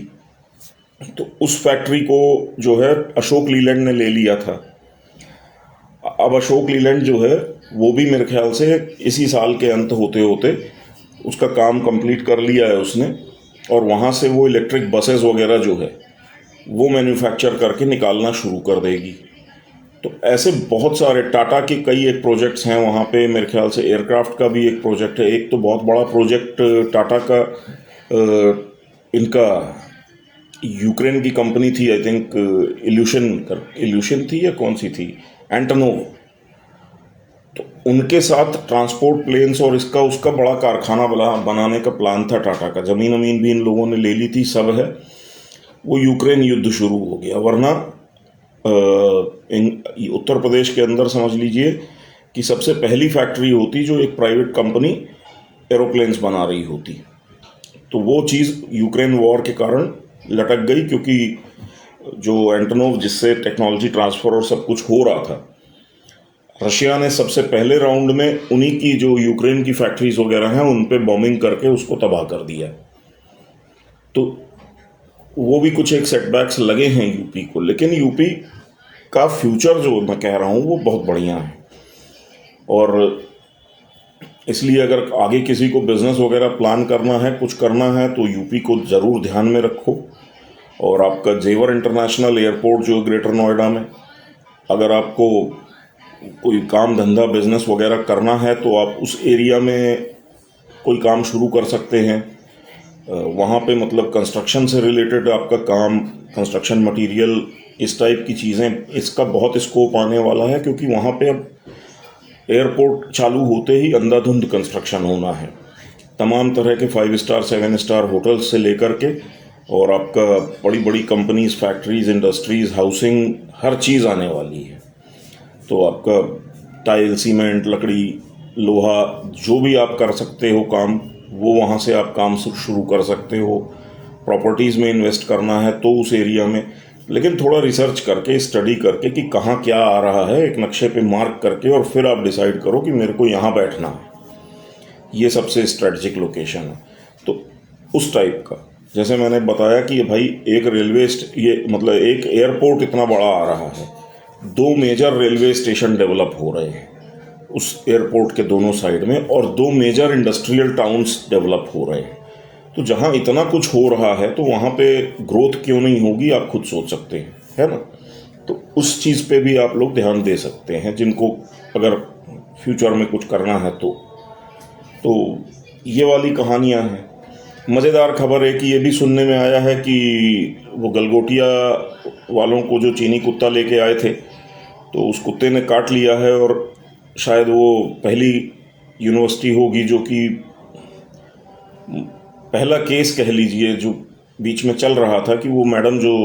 तो उस फैक्ट्री को जो है अशोक लीलैंड ने ले लिया था। अब अशोक लीलैंड जो है वो भी मेरे ख्याल से इसी साल के अंत होते होते उसका काम कंप्लीट कर लिया है उसने। और वहाँ से वो इलेक्ट्रिक बसेस वगैरह जो है वो मैन्युफैक्चर करके निकालना शुरू कर देगी। तो ऐसे बहुत सारे टाटा के कई एक प्रोजेक्ट्स हैं वहाँ पे। मेरे ख्याल से एयरक्राफ्ट का भी एक प्रोजेक्ट है। एक तो बहुत बड़ा प्रोजेक्ट टाटा का, इनका यूक्रेन की कंपनी थी, आई थिंक इल्यूशन थी या कौन सी थी, एंटोनोव। तो उनके साथ ट्रांसपोर्ट प्लेन्स और इसका उसका बड़ा कारखाना बनाने का प्लान था टाटा का। ज़मीन भी इन लोगों ने ले ली थी, सब है। वो यूक्रेन युद्ध शुरू हो गया, वरना उत्तर प्रदेश के अंदर समझ लीजिए कि सबसे पहली फैक्ट्री होती जो एक प्राइवेट कंपनी एरोप्लेन्स बना रही होती। तो वो चीज़ यूक्रेन वॉर के कारण लटक गई, क्योंकि जो एंटोनोव जिससे टेक्नोलॉजी ट्रांसफ़र और सब कुछ हो रहा था, रशिया ने सबसे पहले राउंड में उन्हीं की जो यूक्रेन की फैक्ट्रीज वगैरह हैं उन पे बॉम्बिंग करके उसको तबाह कर दिया। तो वो भी कुछ एक सेटबैक्स लगे हैं यूपी को, लेकिन यूपी का फ्यूचर जो मैं कह रहा हूँ वो बहुत बढ़िया है। और इसलिए अगर आगे किसी को बिजनेस वगैरह प्लान करना है, कुछ करना है, तो यूपी को ज़रूर ध्यान में रखो। और आपका जेवर इंटरनेशनल एयरपोर्ट जो ग्रेटर नोएडा में, अगर आपको कोई काम धंधा बिजनेस वगैरह करना है तो आप उस एरिया में कोई काम शुरू कर सकते हैं। वहाँ पे मतलब कंस्ट्रक्शन से रिलेटेड आपका काम, कंस्ट्रक्शन मटेरियल, इस टाइप की चीज़ें, इसका बहुत स्कोप आने वाला है, क्योंकि वहाँ पे अब एयरपोर्ट चालू होते ही अंधाधुंध कंस्ट्रक्शन होना है। तमाम तरह के 5 स्टार 7 स्टार होटल्स से लेकर के, और आपका बड़ी बड़ी कंपनीज, फैक्ट्रीज, इंडस्ट्रीज, हाउसिंग, हर चीज़ आने वाली है। तो आपका टाइल, सीमेंट, लकड़ी, लोहा, जो भी आप कर सकते हो काम, वो वहाँ से आप काम शुरू कर सकते हो। प्रॉपर्टीज़ में इन्वेस्ट करना है तो उस एरिया में, लेकिन थोड़ा रिसर्च करके, स्टडी करके कि कहाँ क्या आ रहा है, एक नक्शे पे मार्क करके, और फिर आप डिसाइड करो कि मेरे को यहाँ बैठना है। ये सबसे स्ट्रेटजिक लोकेशन है। तो उस टाइप का, जैसे मैंने बताया कि भाई एक ये मतलब एक एयरपोर्ट इतना बड़ा आ रहा है, 2 मेजर रेलवे स्टेशन डेवलप हो रहे हैं उस एयरपोर्ट के दोनों साइड में, और 2 मेजर इंडस्ट्रियल टाउन्स डेवलप हो रहे हैं। तो जहाँ इतना कुछ हो रहा है तो वहाँ पे ग्रोथ क्यों नहीं होगी, आप खुद सोच सकते हैं, है ना। तो उस चीज़ पे भी आप लोग ध्यान दे सकते हैं, जिनको अगर फ्यूचर में कुछ करना है तो ये वाली कहानियाँ हैं। मज़ेदार खबर है कि ये भी सुनने में आया है कि वो गलगोटिया वालों को जो चीनी कुत्ता लेके आए थे, तो उस कुत्ते ने काट लिया है, और शायद वो पहली यूनिवर्सिटी होगी जो कि, पहला केस कह लीजिए जो बीच में चल रहा था, कि वो मैडम जो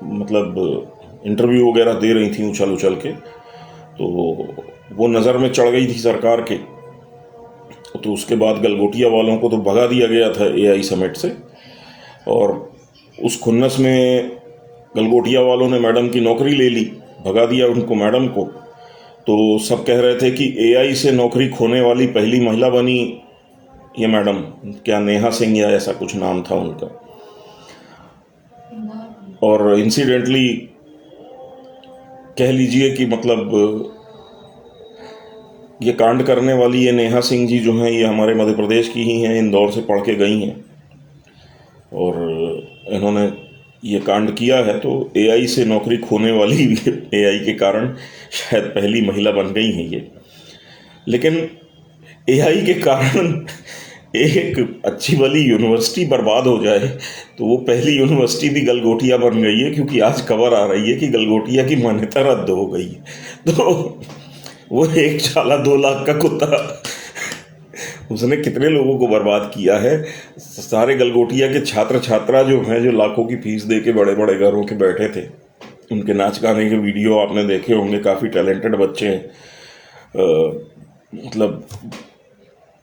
मतलब इंटरव्यू वगैरह दे रही थी उछल उछल के, तो वो नज़र में चढ़ गई थी सरकार के। तो उसके बाद गलगोटिया वालों को तो भगा दिया गया था एआई समिट से, और उस खुन्नस में गलगोटिया वालों ने मैडम की नौकरी ले ली, भगा दिया उनको, मैडम को। तो सब कह रहे थे कि एआई से नौकरी खोने वाली पहली महिला बनी ये मैडम, क्या नेहा सिंह या ऐसा कुछ नाम था उनका। और इंसिडेंटली कह लीजिए कि मतलब ये कांड करने वाली ये नेहा सिंह जी जो हैं, ये हमारे मध्य प्रदेश की ही हैं, इंदौर से पढ़ के गई हैं, और इन्होंने ये कांड किया है। तो एआई से नौकरी खोने वाली एआई के कारण शायद पहली महिला बन गई हैं ये। लेकिन एआई के कारण एक अच्छी वाली यूनिवर्सिटी बर्बाद हो जाए तो वो पहली यूनिवर्सिटी भी गलगोटिया बन गई है, क्योंकि आज खबर आ रही है कि गलगोटिया की मान्यता रद्द हो गई है। तो वो 1 साला 2 लाख का कुत्ता उसने कितने लोगों को बर्बाद किया है। सारे गलगोटिया के छात्र छात्रा जो हैं, जो लाखों की फीस दे के बड़े बड़े घरों के बैठे थे, उनके नाच गाने के वीडियो आपने देखे होंगे, काफ़ी टैलेंटेड बच्चे हैं। मतलब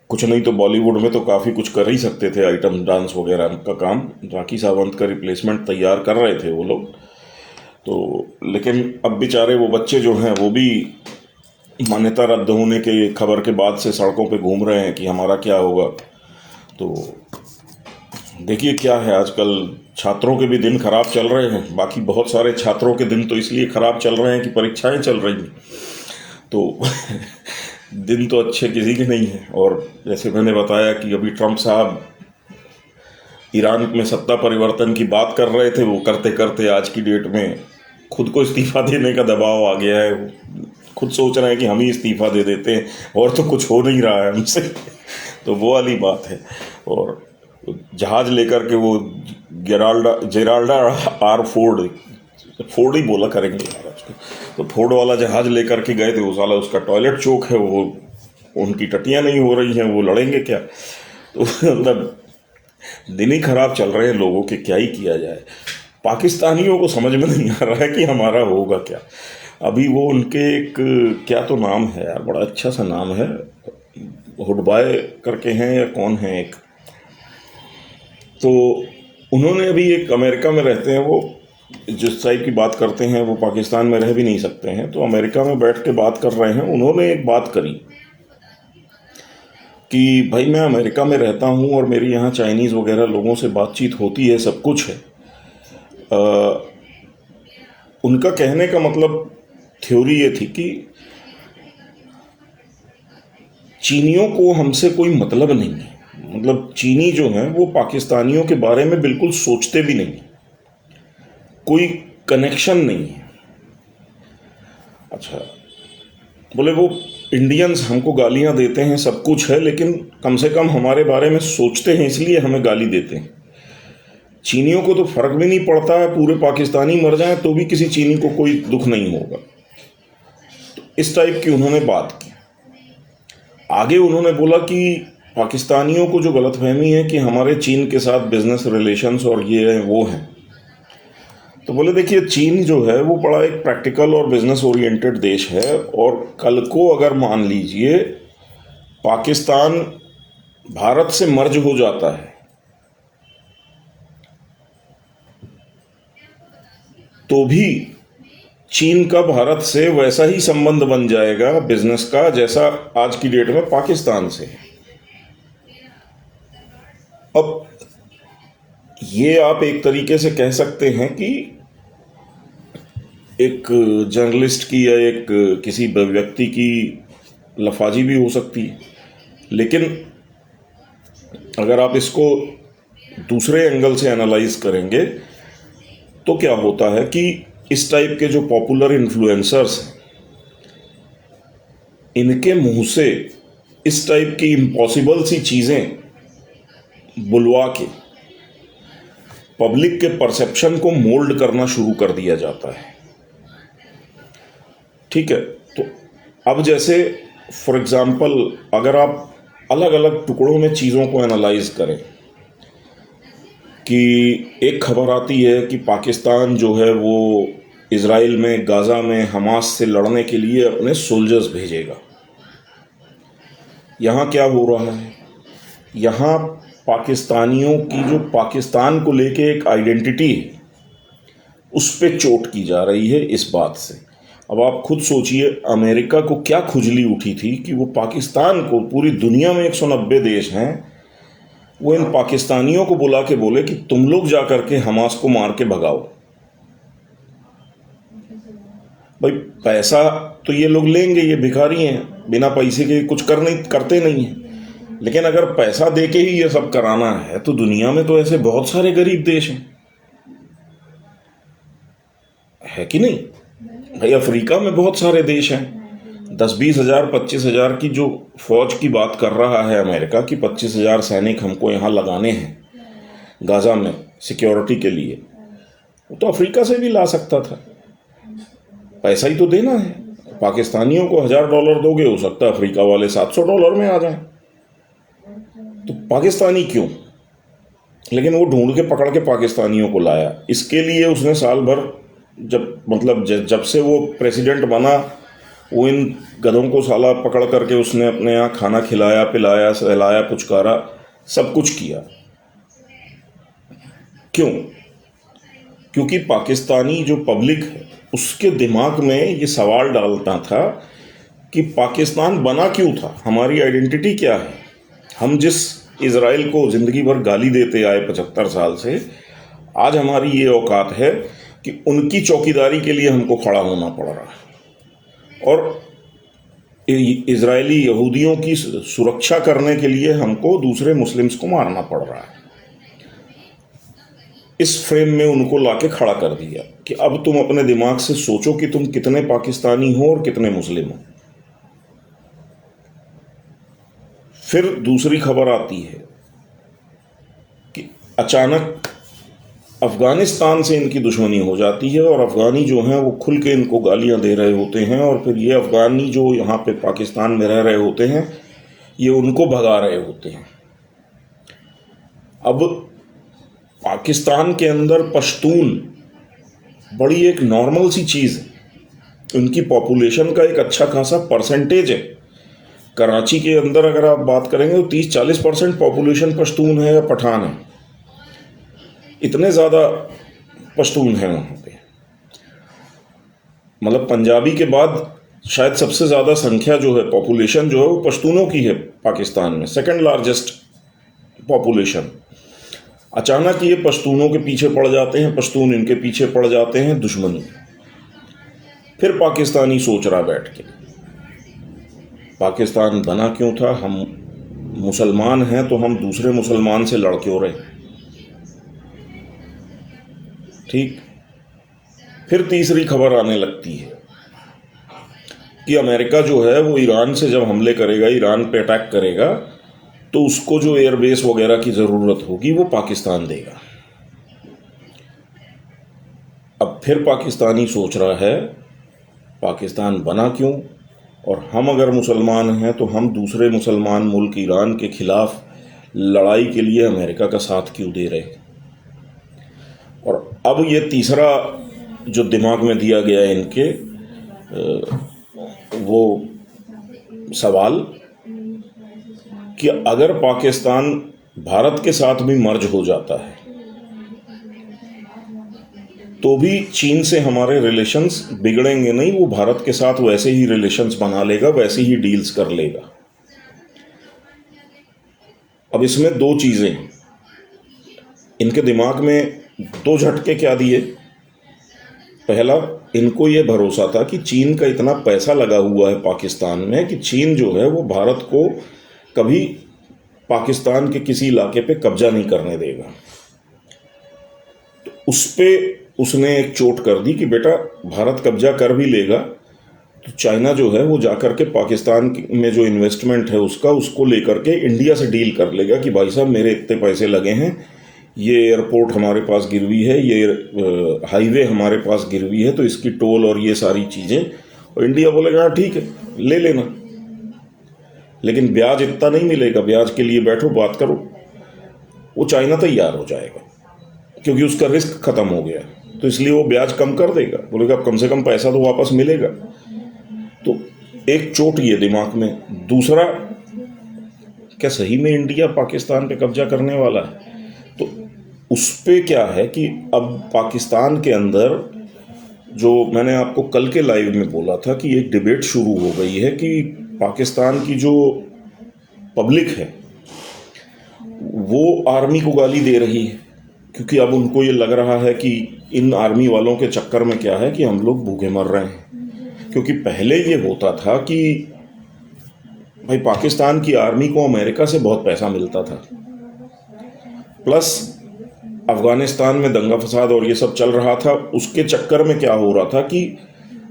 कुछ नहीं तो बॉलीवुड में तो काफ़ी कुछ कर ही सकते थे, आइटम डांस वगैरह का काम। राखी सावंत का रिप्लेसमेंट तैयार कर रहे थे वो लोग तो। लेकिन अब बेचारे वो बच्चे जो हैं वो भी मान्यता रद्द होने के खबर के बाद से सड़कों पे घूम रहे हैं कि हमारा क्या होगा। तो देखिए क्या है, आजकल छात्रों के भी दिन खराब चल रहे हैं। बाकी बहुत सारे छात्रों के दिन तो इसलिए खराब चल रहे हैं कि परीक्षाएं चल रही हैं, तो दिन तो अच्छे किसी के नहीं हैं। और जैसे मैंने बताया कि अभी ट्रंप साहब ईरान में सत्ता परिवर्तन की बात कर रहे थे, वो करते करते आज की डेट में खुद को इस्तीफा देने का दबाव आ गया है। खुद सोच रहे हैं कि हम ही इस्तीफा दे देते हैं, और तो कुछ हो नहीं रहा है हमसे। तो वो वाली बात है। और जहाज़ लेकर के वो जेराल्डा आर फोर्ड ही बोला करेंगे यार उसको, तो फोर्ड वाला जहाज़ लेकर के गए थे। वो साला उसका टॉयलेट चौक है, वो उनकी टटियाँ नहीं हो रही हैं, वो लड़ेंगे क्या। तो मतलब दिन ही खराब चल रहे हैं लोगों के, क्या ही किया जाए। पाकिस्तानियों को समझ में नहीं आ रहा है कि हमारा होगा क्या। अभी वो उनके एक क्या तो नाम है यार, बड़ा अच्छा सा नाम है, हुडबाय करके हैं या कौन है एक, तो उन्होंने अभी एक अमेरिका में रहते हैं, वो जिस टाइप की बात करते हैं वो पाकिस्तान में रह भी नहीं सकते हैं, तो अमेरिका में बैठ के बात कर रहे हैं। उन्होंने एक बात करी कि भाई मैं अमेरिका में रहता हूँ और मेरी यहाँ चाइनीज़ वगैरह लोगों से बातचीत होती है, सब कुछ है, उनका कहने का मतलब थ्योरी ये थी कि चीनियों को हमसे कोई मतलब नहीं है, मतलब चीनी जो हैं वो पाकिस्तानियों के बारे में बिल्कुल सोचते भी नहीं, कोई कनेक्शन नहीं है। अच्छा, बोले वो इंडियंस हमको गालियां देते हैं, सब कुछ है, लेकिन कम से कम हमारे बारे में सोचते हैं, इसलिए हमें गाली देते हैं। चीनियों को तो फर्क भी नहीं पड़ता है, पूरे पाकिस्तानी मर जाएं तो भी किसी चीनी को कोई दुख नहीं होगा। तो इस टाइप की उन्होंने बात की। आगे उन्होंने बोला कि पाकिस्तानियों को जो गलतफहमी है कि हमारे चीन के साथ बिजनेस रिलेशंस और ये हैं वो हैं, तो बोले देखिए चीन जो है वो बड़ा एक प्रैक्टिकल और बिजनेस ओरिएंटेड देश है, और कल को अगर मान लीजिए पाकिस्तान भारत से मर्ज हो जाता है तो भी चीन का भारत से वैसा ही संबंध बन जाएगा बिजनेस का जैसा आज की डेट में पाकिस्तान से है। अब ये आप एक तरीके से कह सकते हैं कि एक जर्नलिस्ट की या एक किसी व्यक्ति की लफाजी भी हो सकती है, लेकिन अगर आप इसको दूसरे एंगल से एनालाइज करेंगे तो क्या होता है कि इस टाइप के जो पॉपुलर इन्फ्लुएंसर्स हैं, इनके मुंह से इस टाइप की इम्पॉसिबल सी चीज़ें बुलवा के पब्लिक के परसेप्शन को मोल्ड करना शुरू कर दिया जाता है। ठीक है, तो अब जैसे फॉर एग्जांपल अगर आप अलग अलग टुकड़ों में चीज़ों को एनालाइज करें कि एक खबर आती है कि पाकिस्तान जो है वो इज़राइल में गाज़ा में हमास से लड़ने के लिए अपने सोल्जर्स भेजेगा। यहाँ क्या हो रहा है, यहाँ पाकिस्तानियों की जो पाकिस्तान को लेके एक आइडेंटिटी है उस पे चोट की जा रही है इस बात से। अब आप खुद सोचिए अमेरिका को क्या खुजली उठी थी कि वो पाकिस्तान को, पूरी दुनिया में 190 देश हैं, वो इन पाकिस्तानियों को बुला के बोले कि तुम लोग जा करके हमास को मार के भगाओ। भाई पैसा तो ये लोग लेंगे, ये भिखारी हैं, बिना पैसे के कुछ करते नहीं हैं, लेकिन अगर पैसा दे के ही ये सब कराना है तो दुनिया में तो ऐसे बहुत सारे गरीब देश हैं, है कि नहीं भाई? अफ्रीका में बहुत सारे देश हैं। 10-20 हज़ार 25 हज़ार की जो फौज की बात कर रहा है अमेरिका की 25 हज़ार सैनिक हमको यहाँ लगाने हैं गाज़ा में सिक्योरिटी के लिए, वो तो अफ्रीका से भी ला सकता था। पैसा ही तो देना है। पाकिस्तानियों को $1000 दोगे, हो सकता है अफ्रीका वाले $700 में आ जाएं। तो पाकिस्तानी क्यों? लेकिन वो ढूंढ के पकड़ के पाकिस्तानियों को लाया। इसके लिए उसने साल भर जब से वो प्रेसिडेंट बना, वो इन गधों को साला पकड़ करके उसने अपने यहाँ खाना खिलाया, पिलाया, सहलाया, पुचकारा, सब कुछ किया। क्यों? क्योंकि पाकिस्तानी जो पब्लिक है उसके दिमाग में ये सवाल डालता था कि पाकिस्तान बना क्यों था, हमारी आइडेंटिटी क्या है। हम जिस इज़राइल को ज़िंदगी भर गाली देते आए 75 साल से, आज हमारी ये औकात है कि उनकी चौकीदारी के लिए हमको खड़ा होना पड़ रहा है, और इज़राइली यहूदियों की सुरक्षा करने के लिए हमको दूसरे मुस्लिम्स को मारना पड़ रहा है। इस फ्रेम में उनको लाके खड़ा कर दिया कि अब तुम अपने दिमाग से सोचो कि तुम कितने पाकिस्तानी हो और कितने मुस्लिम हो। फिर दूसरी खबर आती है कि अचानक अफगानिस्तान से इनकी दुश्मनी हो जाती है, और अफगानी जो हैं वो खुल के इनको गालियां दे रहे होते हैं, और फिर ये अफगानी जो यहाँ पे पाकिस्तान में रह रहे होते हैं ये उनको भगा रहे होते हैं। अब पाकिस्तान के अंदर पश्तून बड़ी एक नॉर्मल सी चीज़ है, उनकी पॉपुलेशन का एक अच्छा खासा परसेंटेज है। कराची के अंदर अगर आप बात करेंगे तो 30-40% पॉपुलेशन पश्तून है या पठान है, इतने ज़्यादा पश्तून हैं वहाँ पे। मतलब पंजाबी के बाद शायद सबसे ज़्यादा संख्या जो है, पॉपुलेशन जो है वो पश्तूनों की है पाकिस्तान में, सेकंड लार्जेस्ट पॉपुलेशन। अचानक ये पश्तूनों के पीछे पड़ जाते हैं, पश्तून इनके पीछे पड़ जाते हैं, दुश्मनी। फिर पाकिस्तानी सोच रहा बैठ के, पाकिस्तान बना क्यों था, हम मुसलमान हैं तो हम दूसरे मुसलमान से लड़ क्यों रहे। ठीक। फिर तीसरी खबर आने लगती है कि अमेरिका जो है वो ईरान से जब हमले करेगा, ईरान पे अटैक करेगा, तो उसको जो एयरबेस वगैरह की ज़रूरत होगी वो पाकिस्तान देगा। अब फिर पाकिस्तानी सोच रहा है पाकिस्तान बना क्यों, और हम अगर मुसलमान हैं तो हम दूसरे मुसलमान मुल्क ईरान के खिलाफ लड़ाई के लिए अमेरिका का साथ क्यों दे रहे। और अब ये तीसरा जो दिमाग में दिया गया है इनके वो सवाल कि अगर पाकिस्तान भारत के साथ भी मर्ज हो जाता है तो भी चीन से हमारे रिलेशंस बिगड़ेंगे नहीं, वो भारत के साथ वैसे ही रिलेशंस बना लेगा, वैसे ही डील्स कर लेगा। अब इसमें दो चीज़ें हैं, इनके दिमाग में दो झटके क्या दिए। पहला, इनको ये भरोसा था कि चीन का इतना पैसा लगा हुआ है पाकिस्तान में कि चीन जो है वो भारत को कभी पाकिस्तान के किसी इलाके पे कब्जा नहीं करने देगा। तो उस पे उसने एक चोट कर दी कि बेटा भारत कब्जा कर भी लेगा तो चाइना जो है वो जाकर के पाकिस्तान में जो इन्वेस्टमेंट है उसको लेकर के इंडिया से डील कर लेगा कि भाई साहब मेरे इतने पैसे लगे हैं, ये एयरपोर्ट हमारे पास गिरवी है, ये हाईवे हमारे पास गिरवी है, तो इसकी टोल और ये सारी चीज़ें, और इंडिया बोलेगा हाँ ठीक है ले लेना, लेकिन ब्याज इतना नहीं मिलेगा, ब्याज के लिए बैठो बात करो। वो चाइना तैयार हो जाएगा क्योंकि उसका रिस्क खत्म हो गया, तो इसलिए वो ब्याज कम कर देगा, बोलेगा अब कम से कम पैसा तो वापस मिलेगा। तो एक चोट ये दिमाग में। दूसरा, क्या सही में इंडिया पाकिस्तान पे कब्जा करने वाला है? तो उस पे क्या है कि अब पाकिस्तान के अंदर जो मैंने आपको कल के लाइव में बोला था कि एक डिबेट शुरू हो गई है कि पाकिस्तान की जो पब्लिक है वो आर्मी को गाली दे रही है, क्योंकि अब उनको ये लग रहा है कि इन आर्मी वालों के चक्कर में क्या है कि हम लोग भूखे मर रहे हैं। क्योंकि पहले ये होता था कि भाई पाकिस्तान की आर्मी को अमेरिका से बहुत पैसा मिलता था, प्लस अफ़गानिस्तान में दंगा फसाद और ये सब चल रहा था, उसके चक्कर में क्या हो रहा था कि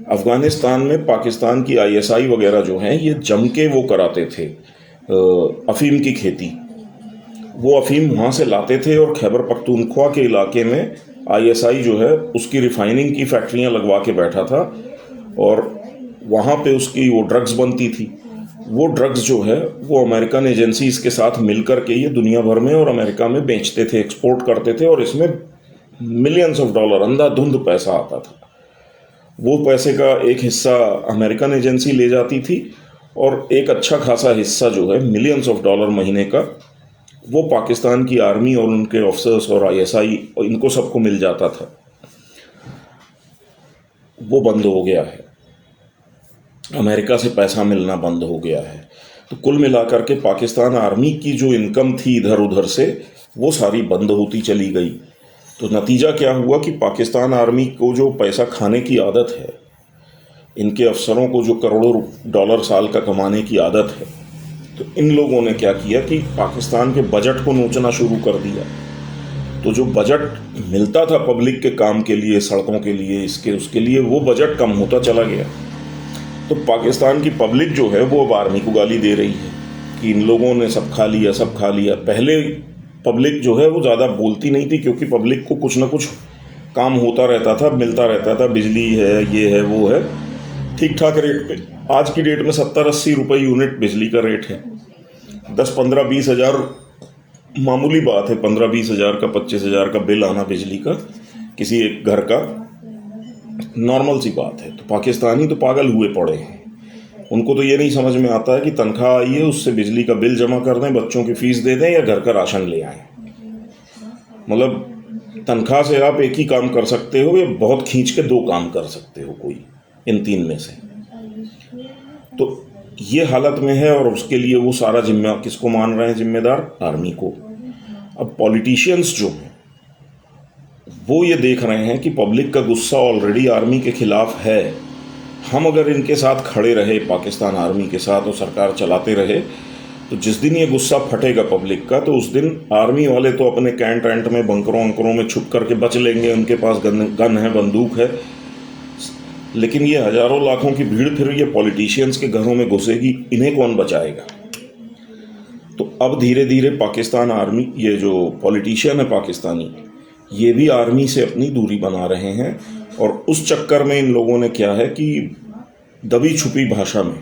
अफ़गानिस्तान में पाकिस्तान की आईएसआई वगैरह जो हैं ये जम के वो कराते थे अफ़ीम की खेती। वो अफ़ीम वहाँ से लाते थे और खैबर पख्तूनख्वा के इलाके में आईएसआई जो है उसकी रिफाइनिंग की फैक्ट्रियाँ लगवा के बैठा था और वहाँ पे उसकी वो ड्रग्स बनती थी। वो ड्रग्स जो है वो अमेरिकन एजेंसीज़ के साथ मिलकर के ये दुनिया भर में और अमेरिका में बेचते थे, एक्सपोर्ट करते थे, और इसमें मिलियंस ऑफ डॉलर अंधाधुंध पैसा आता था। वो पैसे का एक हिस्सा अमेरिकन एजेंसी ले जाती थी और एक अच्छा खासा हिस्सा जो है मिलियंस ऑफ डॉलर महीने का वो पाकिस्तान की आर्मी और उनके ऑफिसर्स और आईएसआई और इनको सबको मिल जाता था। वो बंद हो गया है, अमेरिका से पैसा मिलना बंद हो गया है। तो कुल मिलाकर के पाकिस्तान आर्मी की जो इनकम थी इधर उधर से वो सारी बंद होती चली गई। तो नतीजा क्या हुआ कि पाकिस्तान आर्मी को जो पैसा खाने की आदत है, इनके अफसरों को जो करोड़ों डॉलर साल का कमाने की आदत है, तो इन लोगों ने क्या किया कि पाकिस्तान के बजट को नोचना शुरू कर दिया। तो जो बजट मिलता था पब्लिक के काम के लिए, सड़कों के लिए, इसके उसके लिए, वो बजट कम होता चला गया। तो पाकिस्तान की पब्लिक जो है वो अब आर्मी को गाली दे रही है कि इन लोगों ने सब खा लिया, सब खा लिया। पहले पब्लिक जो है वो ज़्यादा बोलती नहीं थी क्योंकि पब्लिक को कुछ ना कुछ काम होता रहता था, मिलता रहता था, बिजली है, ये है, वो है, ठीक ठाक रेट पे। आज की डेट में 70-80 रुपये यूनिट बिजली का रेट है। 10-15-20 हज़ार मामूली बात है, 15-20 हज़ार का, 25 हज़ार का बिल आना बिजली का किसी एक घर का नॉर्मल सी बात है। तो पाकिस्तानी तो पागल हुए पड़े हैं, उनको तो ये नहीं समझ में आता है कि तनख्वाह आई है उससे बिजली का बिल जमा कर दें, बच्चों की फीस दे दें या घर का राशन ले आएं। मतलब तनख्वाह से आप एक ही काम कर सकते हो या बहुत खींच के 2 काम कर सकते हो, कोई इन 3 में से। तो ये हालत में है और उसके लिए वो सारा जिम्मा किसको मान रहे हैं जिम्मेदार? आर्मी को। अब पॉलिटिशियंस जो हैं वो ये देख रहे हैं कि पब्लिक का गुस्सा ऑलरेडी आर्मी के खिलाफ है, हम अगर इनके साथ खड़े रहे, पाकिस्तान आर्मी के साथ, और सरकार चलाते रहे, तो जिस दिन ये गुस्सा फटेगा पब्लिक का, तो उस दिन आर्मी वाले तो अपने कैंट वैंट में, बंकरों अंकरों में छुप करके बच लेंगे, उनके पास गन है, बंदूक है, लेकिन ये हजारों लाखों की भीड़ फिर ये पॉलिटिशियंस के घरों में घुसेगी, इन्हें कौन बचाएगा? तो अब धीरे धीरे पाकिस्तान आर्मी, ये जो पॉलिटिशियन है पाकिस्तानी, ये भी आर्मी से अपनी दूरी बना रहे हैं, और उस चक्कर में इन लोगों ने क्या है कि दबी छुपी भाषा में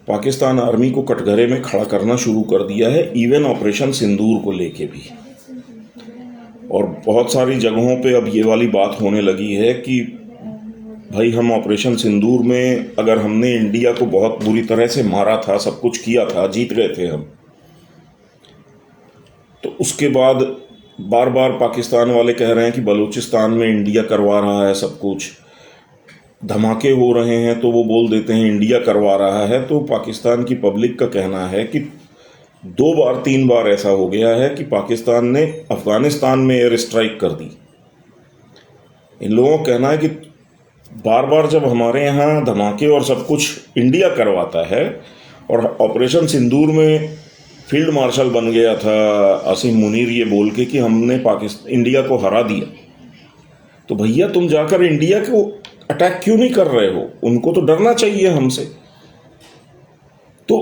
पाकिस्तान आर्मी को कटघरे में खड़ा करना शुरू कर दिया है, इवन ऑपरेशन सिंदूर को लेके भी। और बहुत सारी जगहों पे अब ये वाली बात होने लगी है कि भाई हम ऑपरेशन सिंदूर में अगर हमने इंडिया को बहुत बुरी तरह से मारा था, सब कुछ किया था, जीत गए थे हम, तो उसके बाद बार बार पाकिस्तान वाले कह रहे हैं कि बलूचिस्तान में इंडिया करवा रहा है सब कुछ, धमाके हो रहे हैं तो वो बोल देते हैं इंडिया करवा रहा है। तो पाकिस्तान की पब्लिक का कहना है कि 2 बार 3 बार ऐसा हो गया है कि पाकिस्तान ने अफगानिस्तान में एयर स्ट्राइक कर दी। इन लोगों का कहना है कि बार बार जब हमारे यहाँ धमाके और सब कुछ इंडिया करवाता है, और ऑपरेशन सिंदूर में फील्ड मार्शल बन गया था आसिम मुनीर ये बोल के कि हमने इंडिया को हरा दिया, तो भैया तुम जाकर इंडिया को अटैक क्यों नहीं कर रहे हो? उनको तो डरना चाहिए हमसे। तो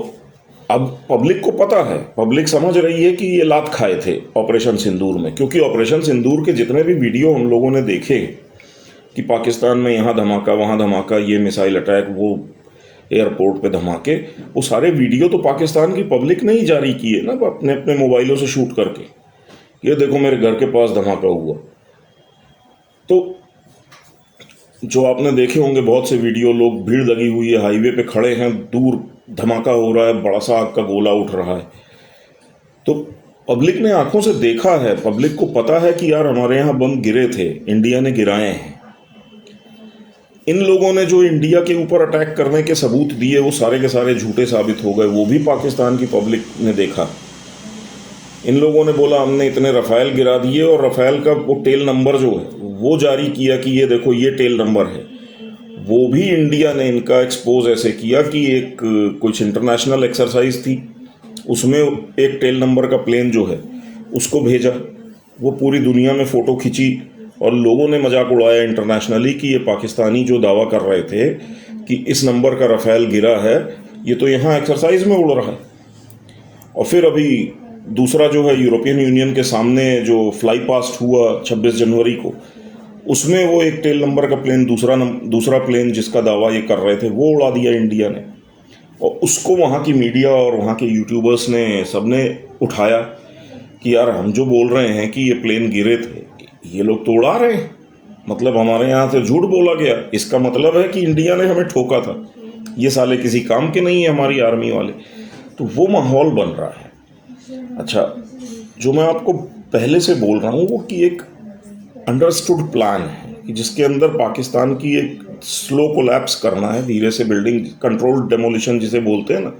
अब पब्लिक को पता है, पब्लिक समझ रही है कि ये लात खाए थे ऑपरेशन सिंदूर में, क्योंकि ऑपरेशन सिंदूर के जितने भी वीडियो हम लोगों ने देखे कि पाकिस्तान में यहाँ धमाका, वहाँ धमाका, ये मिसाइल अटैक, वो एयरपोर्ट पे धमाके, वो सारे वीडियो तो पाकिस्तान की पब्लिक ने ही जारी किए ना, अपने अपने मोबाइलों से शूट करके, ये देखो मेरे घर के पास धमाका हुआ। तो जो आपने देखे होंगे बहुत से वीडियो, लोग भीड़ लगी हुई है, हाईवे पे खड़े हैं, दूर धमाका हो रहा है, बड़ा सा आग का गोला उठ रहा है, तो पब्लिक ने आंखों से देखा है, पब्लिक को पता है कि यार हमारे यहाँ बम गिरे थे, इंडिया ने गिराए हैं। इन लोगों ने जो इंडिया के ऊपर अटैक करने के सबूत दिए वो सारे के सारे झूठे साबित हो गए, वो भी पाकिस्तान की पब्लिक ने देखा। इन लोगों ने बोला हमने इतने रफ़ाइल गिरा दिए, और रफ़ाइल का वो टेल नंबर जो है वो जारी किया कि ये देखो ये टेल नंबर है, वो भी इंडिया ने इनका एक्सपोज ऐसे किया कि एक कुछ इंटरनेशनल एक्सरसाइज थी, उसमें एक टेल नंबर का प्लेन जो है उसको भेजा, वो पूरी दुनिया में फ़ोटो खींची, और लोगों ने मजाक उड़ाया इंटरनेशनली कि ये पाकिस्तानी जो दावा कर रहे थे कि इस नंबर का रफ़ाइल गिरा है, ये तो यहाँ एक्सरसाइज में उड़ रहा है। और फिर अभी दूसरा जो है यूरोपियन यूनियन के सामने जो फ्लाई पास्ट हुआ 26 जनवरी को, उसमें वो एक टेल नंबर का प्लेन, दूसरा प्लेन जिसका दावा ये कर रहे थे, वो उड़ा दिया इंडिया ने, और उसको वहाँ की मीडिया और वहाँ के यूट्यूबर्स ने सबने उठाया कि यार हम जो बोल रहे हैं कि ये प्लेन गिरे थे, ये लोग तो उड़ा रहे हैं, मतलब हमारे यहाँ से झूठ बोला गया, इसका मतलब है कि इंडिया ने हमें ठोका था, ये साले किसी काम के नहीं है हमारी आर्मी वाले। तो वो माहौल बन रहा है। अच्छा, जो मैं आपको पहले से बोल रहा हूँ वो कि एक अंडरस्टूड प्लान है कि जिसके अंदर पाकिस्तान की एक स्लो कोलैप्स करना है, धीरे से बिल्डिंग, कंट्रोल्ड डेमोलिशन जिसे बोलते हैं ना,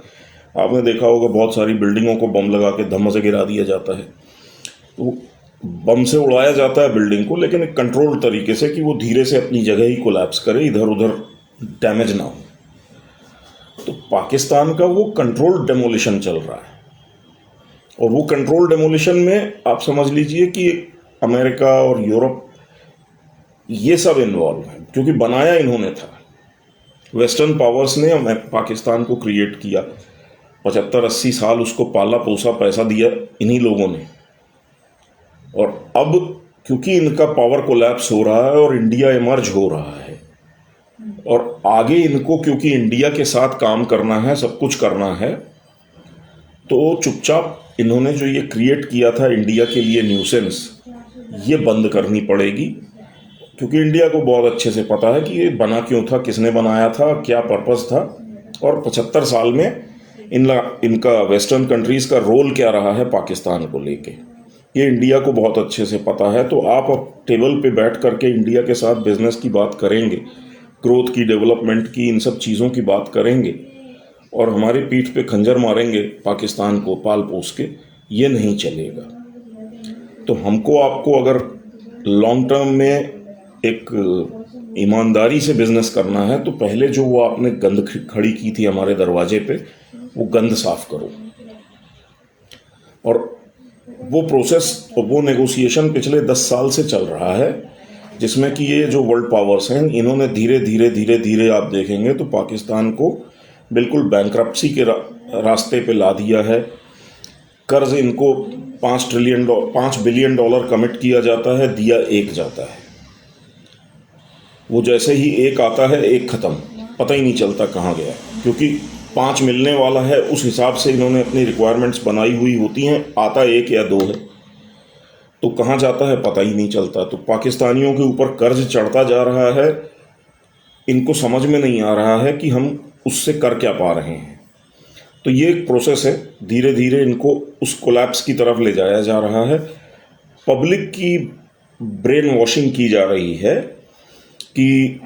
आपने देखा होगा बहुत सारी बिल्डिंगों को बम लगा के धम से गिरा दिया जाता है, तो बम से उड़ाया जाता है बिल्डिंग को, लेकिन एक कंट्रोल्ड तरीके से कि वो धीरे से अपनी जगह ही कोलैप्स करे, इधर उधर डैमेज ना हो। तो पाकिस्तान का वो कंट्रोल्ड डेमोलिशन चल रहा है, और वो कंट्रोल डेमोलिशन में आप समझ लीजिए कि अमेरिका और यूरोप ये सब इन्वॉल्व हैं, क्योंकि बनाया इन्होंने था। वेस्टर्न पावर्स ने पाकिस्तान को क्रिएट किया, 75-80 साल उसको पाला पोसा, पैसा दिया इन्हीं लोगों ने, और अब क्योंकि इनका पावर कोलैप्स हो रहा है और इंडिया इमर्ज हो रहा है, और आगे इनको क्योंकि इंडिया के साथ काम करना है, सब कुछ करना है, तो चुपचाप इन्होंने जो ये क्रिएट किया था इंडिया के लिए न्यूसेंस, ये बंद करनी पड़ेगी, क्योंकि इंडिया को बहुत अच्छे से पता है कि ये बना क्यों था, किसने बनाया था, क्या पर्पस था, और 75 साल में इनका वेस्टर्न कंट्रीज़ का रोल क्या रहा है पाकिस्तान को लेके, ये इंडिया को बहुत अच्छे से पता है। तो आप अब टेबल पे बैठ करके इंडिया के साथ बिजनेस की बात करेंगे, ग्रोथ की, डेवलपमेंट की, इन सब चीज़ों की बात करेंगे, और हमारी पीठ पे खंजर मारेंगे पाकिस्तान को पाल पोस के, ये नहीं चलेगा। तो हमको आपको अगर लॉन्ग टर्म में एक ईमानदारी से बिजनेस करना है तो पहले जो वो आपने गंद खड़ी की थी हमारे दरवाजे पे, वो गंद साफ करो। और वो प्रोसेस और वो नेगोशिएशन पिछले 10 साल से चल रहा है, जिसमें कि ये जो वर्ल्ड पावर्स हैं इन्होंने धीरे धीरे धीरे धीरे आप देखेंगे तो पाकिस्तान को बिल्कुल बैंकरप्सी के रास्ते पे ला दिया है। कर्ज इनको $5 बिलियन कमिट किया जाता है, दिया एक जाता है। वो जैसे ही एक आता है एक ख़त्म, पता ही नहीं चलता कहाँ गया, क्योंकि 5 मिलने वाला है उस हिसाब से इन्होंने अपनी रिक्वायरमेंट्स बनाई हुई होती हैं। आता 1 या 2 है तो कहाँ जाता है पता ही नहीं चलता। तो पाकिस्तानियों के ऊपर कर्ज चढ़ता जा रहा है, इनको समझ में नहीं आ रहा है कि हम उससे कर क्या पा रहे हैं। तो ये एक प्रोसेस है, धीरे धीरे इनको उस कोलैप्स की तरफ ले जाया जा रहा है। पब्लिक की ब्रेन वॉशिंग की जा रही है कि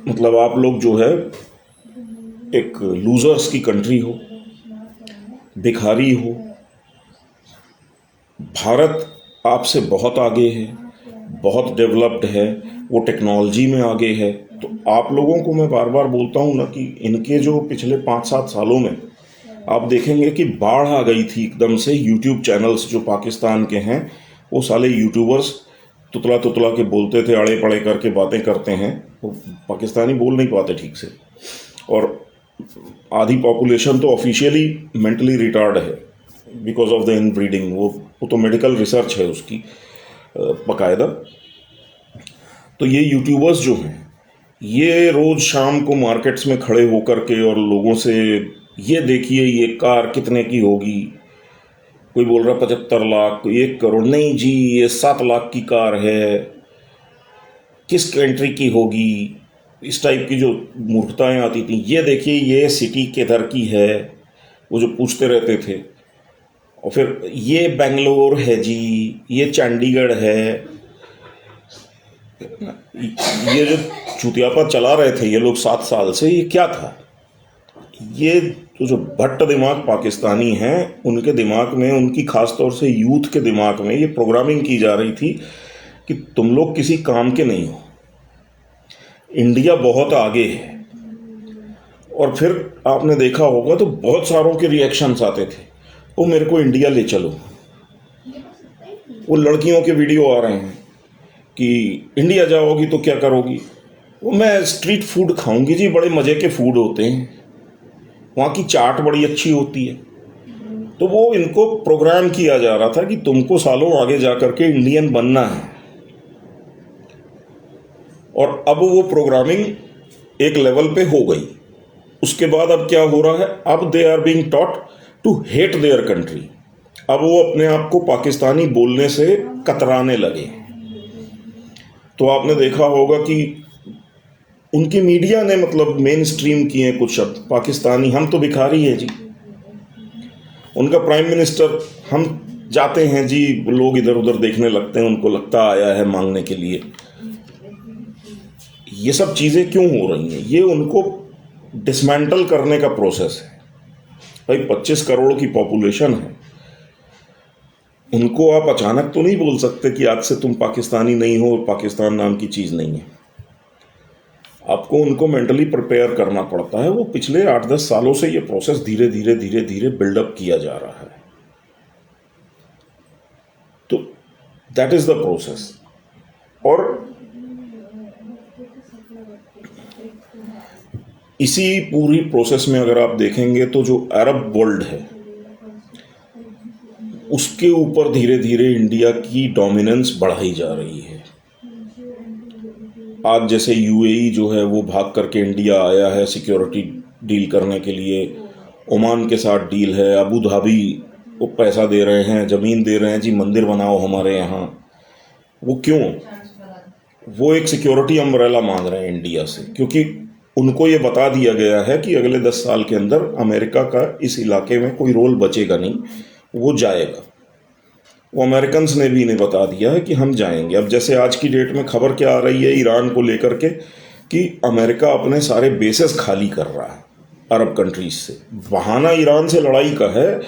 मतलब आप लोग जो है एक लूजर्स की कंट्री हो, भिखारी हो। भारत आपसे बहुत आगे है, बहुत डेवलप्ड है, वो टेक्नोलॉजी में आगे है। तो आप लोगों को मैं बार बार बोलता हूँ ना कि इनके जो पिछले 5-7 सालों में आप देखेंगे कि बाढ़ आ गई थी एकदम से। यूट्यूब चैनल्स जो पाकिस्तान के हैं, वो साले यूट्यूबर्स तुतला तुतला के बोलते थे, अड़े पड़े करके बातें करते हैं, वो पाकिस्तानी बोल नहीं पाते ठीक से। और आधी पॉपुलेशन तो ऑफिशियली मेंटली रिटार्ड है बिकॉज ऑफ द इनब्रीडिंग। वो तो मेडिकल रिसर्च है उसकी बाकायदा। तो ये यूट्यूबर्स जो हैं ये रोज़ शाम को मार्केट्स में खड़े होकर के और लोगों से ये देखिए ये कार कितने की होगी, कोई बोल रहा 75 लाख, कोई 1 करोड़, नहीं जी ये 7 लाख की कार है, किस कंट्री की होगी, इस टाइप की जो मूर्खताएं आती थी। ये देखिए ये सिटी किधर की है, वो जो पूछते रहते थे। और फिर ये बेंगलोर है जी, ये चंडीगढ़ है। ये जो चुतियापा चला रहे थे ये लोग 7 साल से, ये क्या था? ये तो जो भट्ट दिमाग पाकिस्तानी हैं उनके दिमाग में, उनकी खास तौर से यूथ के दिमाग में ये प्रोग्रामिंग की जा रही थी कि तुम लोग किसी काम के नहीं हो, इंडिया बहुत आगे है। और फिर आपने देखा होगा तो बहुत सारों के रिएक्शंस आते थे, वो मेरे को इंडिया ले चलो। वो लड़कियों के वीडियो आ रहे हैं कि इंडिया जाओगी तो क्या करोगी, वो मैं स्ट्रीट फूड खाऊंगी जी, बड़े मज़े के फूड होते हैं, वहाँ की चाट बड़ी अच्छी होती है। तो वो इनको प्रोग्राम किया जा रहा था कि तुमको सालों आगे जा करके इंडियन बनना है। और अब वो प्रोग्रामिंग एक लेवल पे हो गई। उसके बाद अब क्या हो रहा है, अब they are being taught to hate their country. अब वो अपने आप को पाकिस्तानी बोलने से कतराने लगे। तो आपने देखा होगा कि उनकी मीडिया ने मतलब मेन स्ट्रीम किए कुछ शब्द, पाकिस्तानी हम तो भिखारी हैं जी। उनका प्राइम मिनिस्टर, हम जाते हैं जी, लोग इधर उधर देखने लगते हैं, उनको लगता आया है मांगने के लिए। ये सब चीज़ें क्यों हो रही हैं? ये उनको डिसमेंटल करने का प्रोसेस है। भाई 25 करोड़ की पॉपुलेशन है, उनको आप अचानक तो नहीं बोल सकते कि आज से तुम पाकिस्तानी नहीं हो, पाकिस्तान नाम की चीज़ नहीं है। आपको उनको मेंटली प्रिपेयर करना पड़ता है। वो पिछले 8-10 सालों से ये प्रोसेस धीरे धीरे धीरे धीरे बिल्डअप किया जा रहा है। तो दैट इज द प्रोसेस। और इसी पूरी प्रोसेस में अगर आप देखेंगे तो जो अरब वर्ल्ड है उसके ऊपर धीरे धीरे इंडिया की डोमिनेंस बढ़ाई जा रही है। आज जैसे यूएई जो है वो भाग करके इंडिया आया है सिक्योरिटी डील करने के लिए, ओमान के साथ डील है, अबू धाबी वो पैसा दे रहे हैं, ज़मीन दे रहे हैं जी, मंदिर बनाओ हमारे यहाँ। वो क्यों? वो एक सिक्योरिटी अम्ब्रेला मांग रहे हैं इंडिया से, क्योंकि उनको ये बता दिया गया है कि अगले 10 साल के अंदर अमेरिका का इस इलाके में कोई रोल बचेगा नहीं, वो जाएगा। वो अमेरिकन ने भी इन्हें बता दिया है कि हम जाएंगे। अब जैसे आज की डेट में खबर क्या आ रही है ईरान को लेकर के कि अमेरिका अपने सारे बेसेस खाली कर रहा है अरब कंट्रीज से। बहाना ईरान से लड़ाई का है,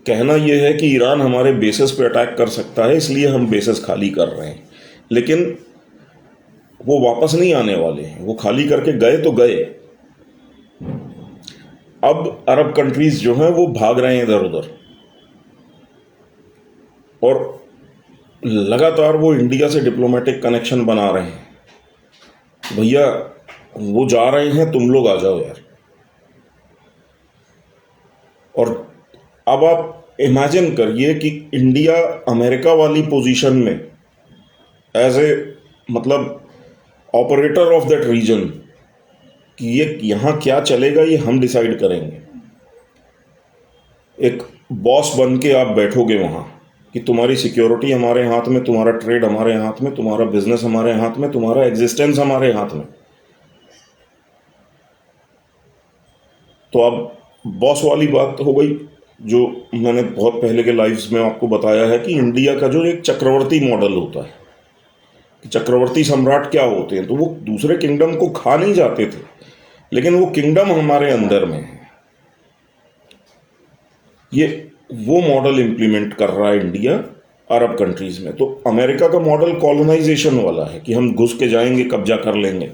कहना यह है कि ईरान हमारे बेसेस पे अटैक कर सकता है, इसलिए हम बेसेस खाली कर रहे हैं, लेकिन वो वापस नहीं आने वाले हैं। वो खाली करके गए तो गए। अब अरब कंट्रीज जो हैं वो भाग रहे हैं इधर उधर, और लगातार वो इंडिया से डिप्लोमेटिक कनेक्शन बना रहे हैं। भैया वो जा रहे हैं, तुम लोग आ जाओ यार। और अब आप इमेजिन करिए कि इंडिया अमेरिका वाली पोजीशन में एज ए मतलब ऑपरेटर ऑफ दैट रीजन, कि ये यहाँ क्या चलेगा ये हम डिसाइड करेंगे। एक बॉस बन के आप बैठोगे वहाँ कि तुम्हारी सिक्योरिटी हमारे हाथ में, तुम्हारा ट्रेड हमारे हाथ में, तुम्हारा बिजनेस हमारे हाथ में, तुम्हारा एग्जिस्टेंस हमारे हाथ में। तो अब बॉस वाली बात हो गई, जो मैंने बहुत पहले के लाइव्स में आपको बताया है कि इंडिया का जो एक चक्रवर्ती मॉडल होता है, कि चक्रवर्ती सम्राट क्या होते हैं, तो वो दूसरे किंगडम को खा नहीं जाते थे, लेकिन वो किंगडम हमारे अंदर में है। ये वो मॉडल इंप्लीमेंट कर रहा है इंडिया अरब कंट्रीज में। तो अमेरिका का मॉडल कॉलोनाइजेशन वाला है कि हम घुस के जाएंगे, कब्जा कर लेंगे।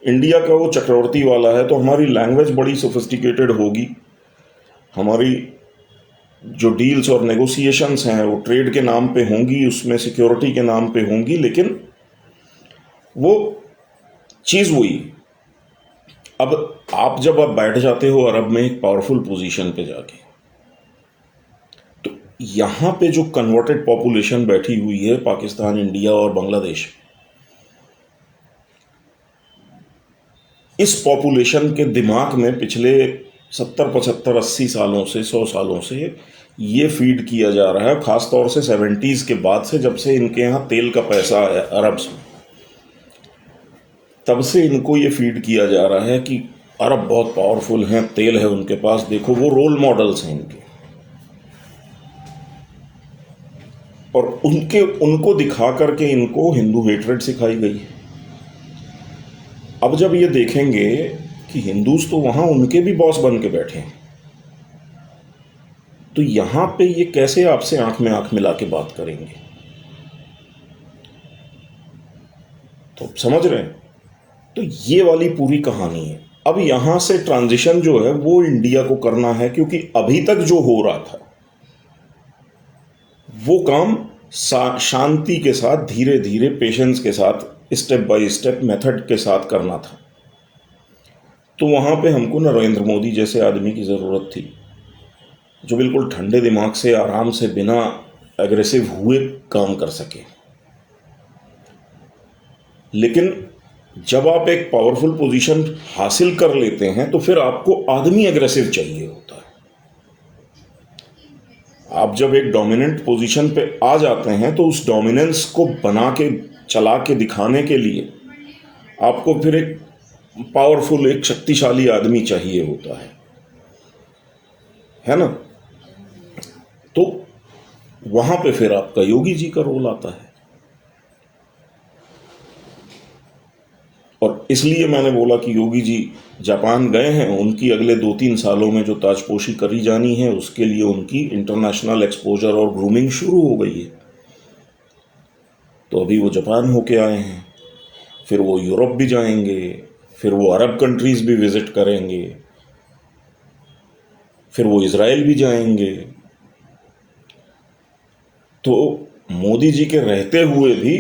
इंडिया का वो चक्रवर्ती वाला है। तो हमारी लैंग्वेज बड़ी सोफिस्टिकेटेड होगी, हमारी जो डील्स और नेगोशिएशंस हैं वो ट्रेड के नाम पे होंगी, उसमें सिक्योरिटी के नाम पे होंगी, लेकिन वो चीज़ वही। अब आप जब आप बैठ जाते हो अरब में एक पावरफुल पोजीशन पे जाके, तो यहाँ पे जो कन्वर्टेड पॉपुलेशन बैठी हुई है पाकिस्तान, इंडिया और बांग्लादेश, इस पॉपुलेशन के दिमाग में पिछले 70, 75, 80 सालों से, 100 सालों से ये फीड किया जा रहा है, ख़ासतौर से 70s के बाद से, जब से इनके यहाँ तेल का पैसा आया अरब से, तब से इनको ये फीड किया जा रहा है कि अरब बहुत पावरफुल हैं, तेल है उनके पास, देखो वो रोल मॉडल्स हैं इनके। और उनको दिखा करके इनको हिंदू हेट्रेड सिखाई गई है। अब जब ये देखेंगे कि हिंदूज तो वहां उनके भी बॉस बन के बैठे हैं, तो यहां पे ये कैसे आपसे आंख में आंख मिला के बात करेंगे? तो समझ रहे हैं? तो ये वाली पूरी कहानी है। अब यहां से ट्रांजिशन जो है वो इंडिया को करना है, क्योंकि अभी तक जो हो रहा था वो काम शांति के साथ, धीरे धीरे, पेशेंस के साथ, स्टेप बाय स्टेप मेथड के साथ करना था। तो वहां पे हमको नरेंद्र मोदी जैसे आदमी की ज़रूरत थी, जो बिल्कुल ठंडे दिमाग से, आराम से, बिना एग्रेसिव हुए काम कर सके। लेकिन जब आप एक पावरफुल पोजीशन हासिल कर लेते हैं तो फिर आपको आदमी एग्रेसिव चाहिए होता है। आप जब एक डोमिनेंट पोजीशन पे आ जाते हैं तो उस डोमिनेंस को बना के, चला के दिखाने के लिए आपको फिर एक पावरफुल, एक शक्तिशाली आदमी चाहिए होता है ना? तो वहां पे फिर आपका योगी जी का रोल आता है। और इसलिए मैंने बोला कि योगी जी जापान गए हैं, उनकी अगले 2-3 सालों में जो ताजपोशी करी जानी है उसके लिए उनकी इंटरनेशनल एक्सपोजर और ग्रूमिंग शुरू हो गई है। तो अभी वो जापान होके आए हैं, फिर वो यूरोप भी जाएंगे, फिर वो अरब कंट्रीज भी विजिट करेंगे, फिर वो इजराइल भी जाएंगे। तो मोदी जी के रहते हुए भी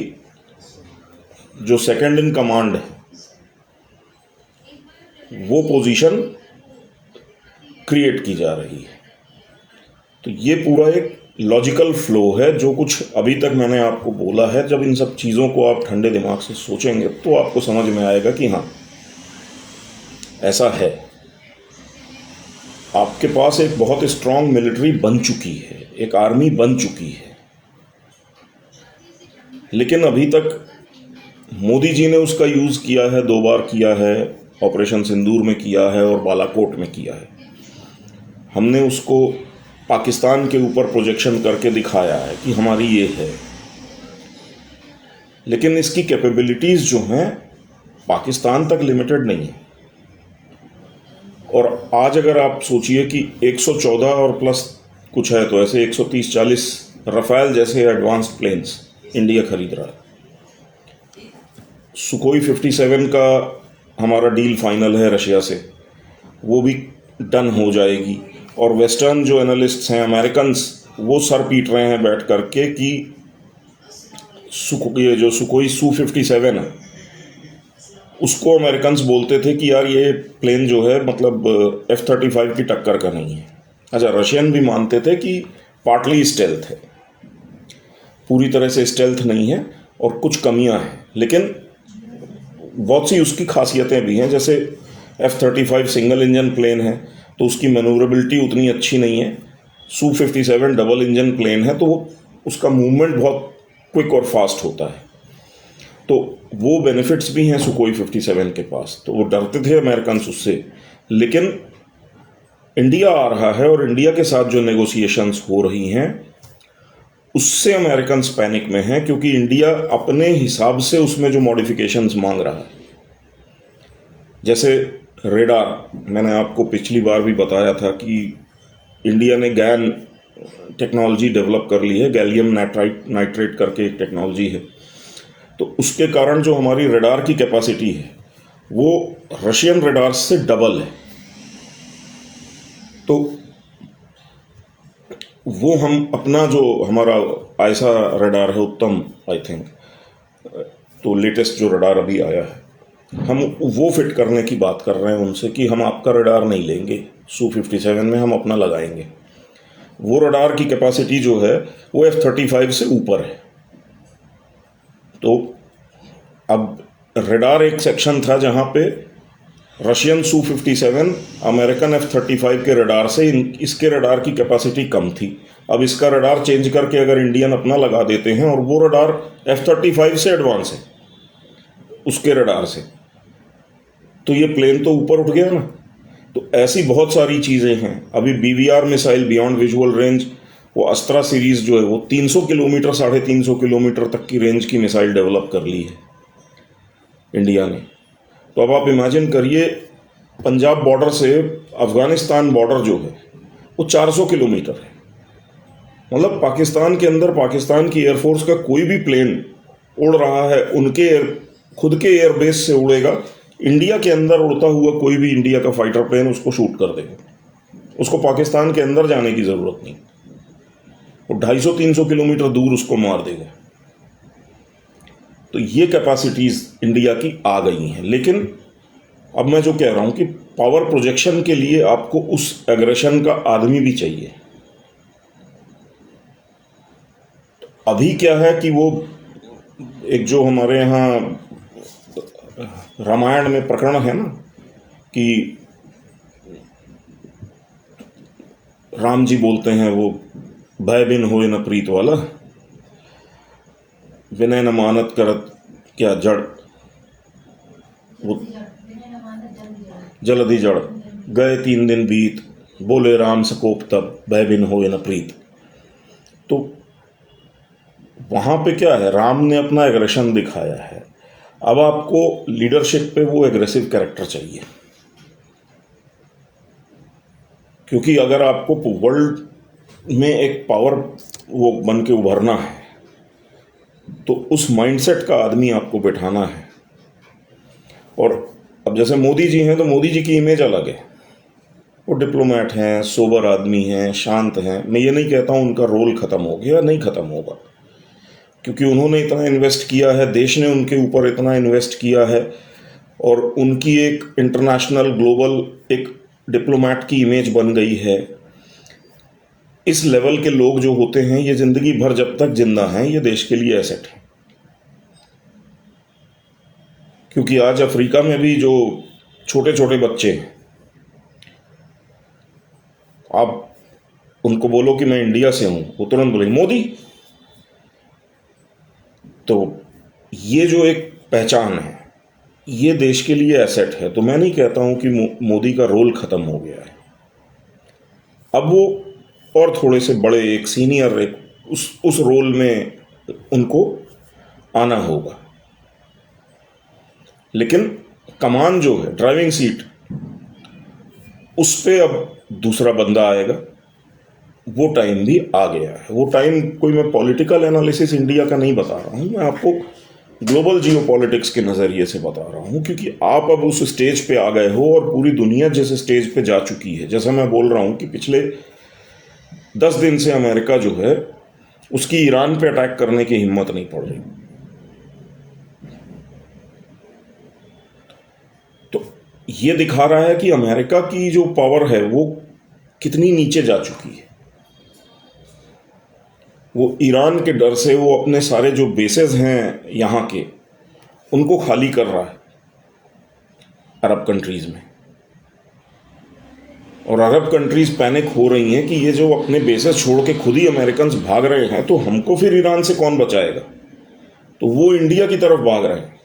जो सेकंड इन कमांड है वो पोजीशन क्रिएट की जा रही है। तो ये पूरा एक लॉजिकल फ्लो है। जो कुछ अभी तक मैंने आपको बोला है, जब इन सब चीज़ों को आप ठंडे दिमाग से सोचेंगे तो आपको समझ में आएगा कि हाँ, ऐसा है। आपके पास एक बहुत स्ट्रांग मिलिट्री बन चुकी है, एक आर्मी बन चुकी है, लेकिन अभी तक मोदी जी ने उसका यूज़ किया है, 2 बार किया है, ऑपरेशन सिंदूर में किया है और बालाकोट में किया है। हमने उसको पाकिस्तान के ऊपर प्रोजेक्शन करके दिखाया है कि हमारी ये है, लेकिन इसकी कैपेबिलिटीज़ जो हैं पाकिस्तान तक लिमिटेड नहीं है। और आज अगर आप सोचिए कि 114 और प्लस कुछ है तो ऐसे 130-40 रफाल जैसे एडवांस्ड प्लेन्स इंडिया खरीद रहा है। सुकोई 57 का हमारा डील फाइनल है रशिया से, वो भी डन हो जाएगी। और वेस्टर्न जो एनालिस्ट्स हैं अमेरिकन्स, वो सर पीट रहे हैं बैठ करके कि ये जो सुकोई Su-57 है उसको अमेरिकन्स बोलते थे कि यार ये प्लेन जो है मतलब F-35 की टक्कर का नहीं है। अच्छा, रशियन भी मानते थे कि पार्टली स्टेल्थ है, पूरी तरह से स्टेल्थ नहीं है और कुछ कमियां हैं, लेकिन बहुत सी उसकी खासियतें भी हैं। जैसे F-35 सिंगल इंजन प्लेन है तो उसकी मैनूवरेबिलिटी उतनी अच्छी नहीं है। Su-57 डबल इंजन प्लेन है तो उसका मूवमेंट बहुत क्विक और फास्ट होता है, तो वो बेनिफिट्स भी हैं सुकोई 57 के पास। तो वो डरते थे अमेरिकन उससे, लेकिन इंडिया आ रहा है और इंडिया के साथ जो नेगोशिएशंस हो रही हैं उससे अमेरिकन पैनिक में हैं, क्योंकि इंडिया अपने हिसाब से उसमें जो मॉडिफिकेशंस मांग रहा है, जैसे रेडार, मैंने आपको पिछली बार भी बताया था कि इंडिया ने गैन टेक्नोलॉजी डेवलप कर ली है, गैलियम नाइट्रेट करके एक टेक्नोलॉजी है। तो उसके कारण जो हमारी रेडार की कैपेसिटी है वो रशियन रेडार से डबल है। तो वो हम अपना जो हमारा ऐसा रेडार है उत्तम, आई थिंक, तो लेटेस्ट जो रेडार अभी आया है, हम वो फिट करने की बात कर रहे हैं उनसे कि हम आपका रडार नहीं लेंगे, Su-57 में हम अपना लगाएंगे। वो रडार की कैपेसिटी जो है वो F-35 से ऊपर है। तो अब रडार एक सेक्शन था जहां पे रशियन Su-57 अमेरिकन F-35 के रडार से इसके रडार की कैपेसिटी कम थी। अब इसका रडार चेंज करके अगर इंडियन अपना लगा देते हैं और वो रडार F-35 से एडवांस है उसके रडार से, तो ये प्लेन तो ऊपर उठ गया ना। तो ऐसी बहुत सारी चीज़ें हैं। अभी BVR missile, beyond visual range, वो अस्त्रा सीरीज जो है वो 300 किलोमीटर 350 किलोमीटर तक की रेंज की मिसाइल डेवलप कर ली है इंडिया ने। तो अब आप इमेजिन करिए, पंजाब बॉर्डर से अफगानिस्तान बॉर्डर जो है वो 400 किलोमीटर है। मतलब पाकिस्तान के अंदर पाकिस्तान की एयरफोर्स का कोई भी प्लेन उड़ रहा है, उनके खुद के एयरबेस से उड़ेगा, इंडिया के अंदर उड़ता हुआ कोई भी इंडिया का फाइटर प्लेन उसको शूट कर देगा, उसको पाकिस्तान के अंदर जाने की ज़रूरत नहीं, वो 250-300 किलोमीटर दूर उसको मार देगा। तो ये कैपेसिटीज़ इंडिया की आ गई हैं। लेकिन अब मैं जो कह रहा हूँ कि पावर प्रोजेक्शन के लिए आपको उस एग्रेशन का आदमी भी चाहिए। अभी क्या है कि वो एक जो हमारे यहाँ रामायण में प्रकरण है ना कि राम जी बोलते हैं वो भय बिन होए न प्रीत वाला, विनय न मानत करत क्या जड़, वो जल्दी जड़ गए 3 दिन बीत, बोले राम सकोप तब भय बिन होए न प्रीत। तो वहां पे क्या है, राम ने अपना एग्रेशन दिखाया है। अब आपको लीडरशिप पे वो एग्रेसिव कैरेक्टर चाहिए, क्योंकि अगर आपको वर्ल्ड में एक पावर वो बन के उभरना है तो उस माइंडसेट का आदमी आपको बैठाना है। और अब जैसे मोदी जी हैं तो मोदी जी की इमेज अलग है, वो डिप्लोमेट हैं, सोबर आदमी हैं, शांत हैं। मैं ये नहीं कहता हूँ उनका रोल ख़त्म हो गया, नहीं ख़त्म होगा, क्योंकि उन्होंने इतना इन्वेस्ट किया है, देश ने उनके ऊपर इतना इन्वेस्ट किया है, और उनकी एक इंटरनेशनल ग्लोबल एक डिप्लोमेट की इमेज बन गई है। इस लेवल के लोग जो होते हैं ये ज़िंदगी भर जब तक जिंदा हैं ये देश के लिए एसेट है। क्योंकि आज अफ्रीका में भी जो छोटे छोटे बच्चे हैं, आप उनको बोलो कि मैं इंडिया से हूं, वो तुरंत बोलेंगे मोदी। तो ये जो एक पहचान है ये देश के लिए एसेट है। तो मैं नहीं कहता हूं कि मोदी का रोल खत्म हो गया है। अब वो और थोड़े से बड़े एक सीनियर एक उस रोल में उनको आना होगा। लेकिन कमान जो है, ड्राइविंग सीट, उस पे अब दूसरा बंदा आएगा, वो टाइम भी आ गया है। वो टाइम कोई मैं पॉलिटिकल एनालिसिस इंडिया का नहीं बता रहा हूँ, मैं आपको ग्लोबल जियो पॉलिटिक्स के नज़रिए से बता रहा हूँ, क्योंकि आप अब उस स्टेज पे आ गए हो और पूरी दुनिया जिस स्टेज पे जा चुकी है। जैसा मैं बोल रहा हूँ कि पिछले 10 दिन से अमेरिका जो है उसकी ईरान पे अटैक करने की हिम्मत नहीं पड़ रही। तो ये दिखा रहा है कि अमेरिका की जो पावर है वो कितनी नीचे जा चुकी है। वो ईरान के डर से वो अपने सारे जो बेसेस हैं यहाँ के उनको खाली कर रहा है अरब कंट्रीज में, और अरब कंट्रीज पैनिक हो रही हैं कि ये जो अपने बेसेस छोड़ के खुद ही अमेरिकन भाग रहे हैं तो हमको फिर ईरान से कौन बचाएगा। तो वो इंडिया की तरफ भाग रहे हैं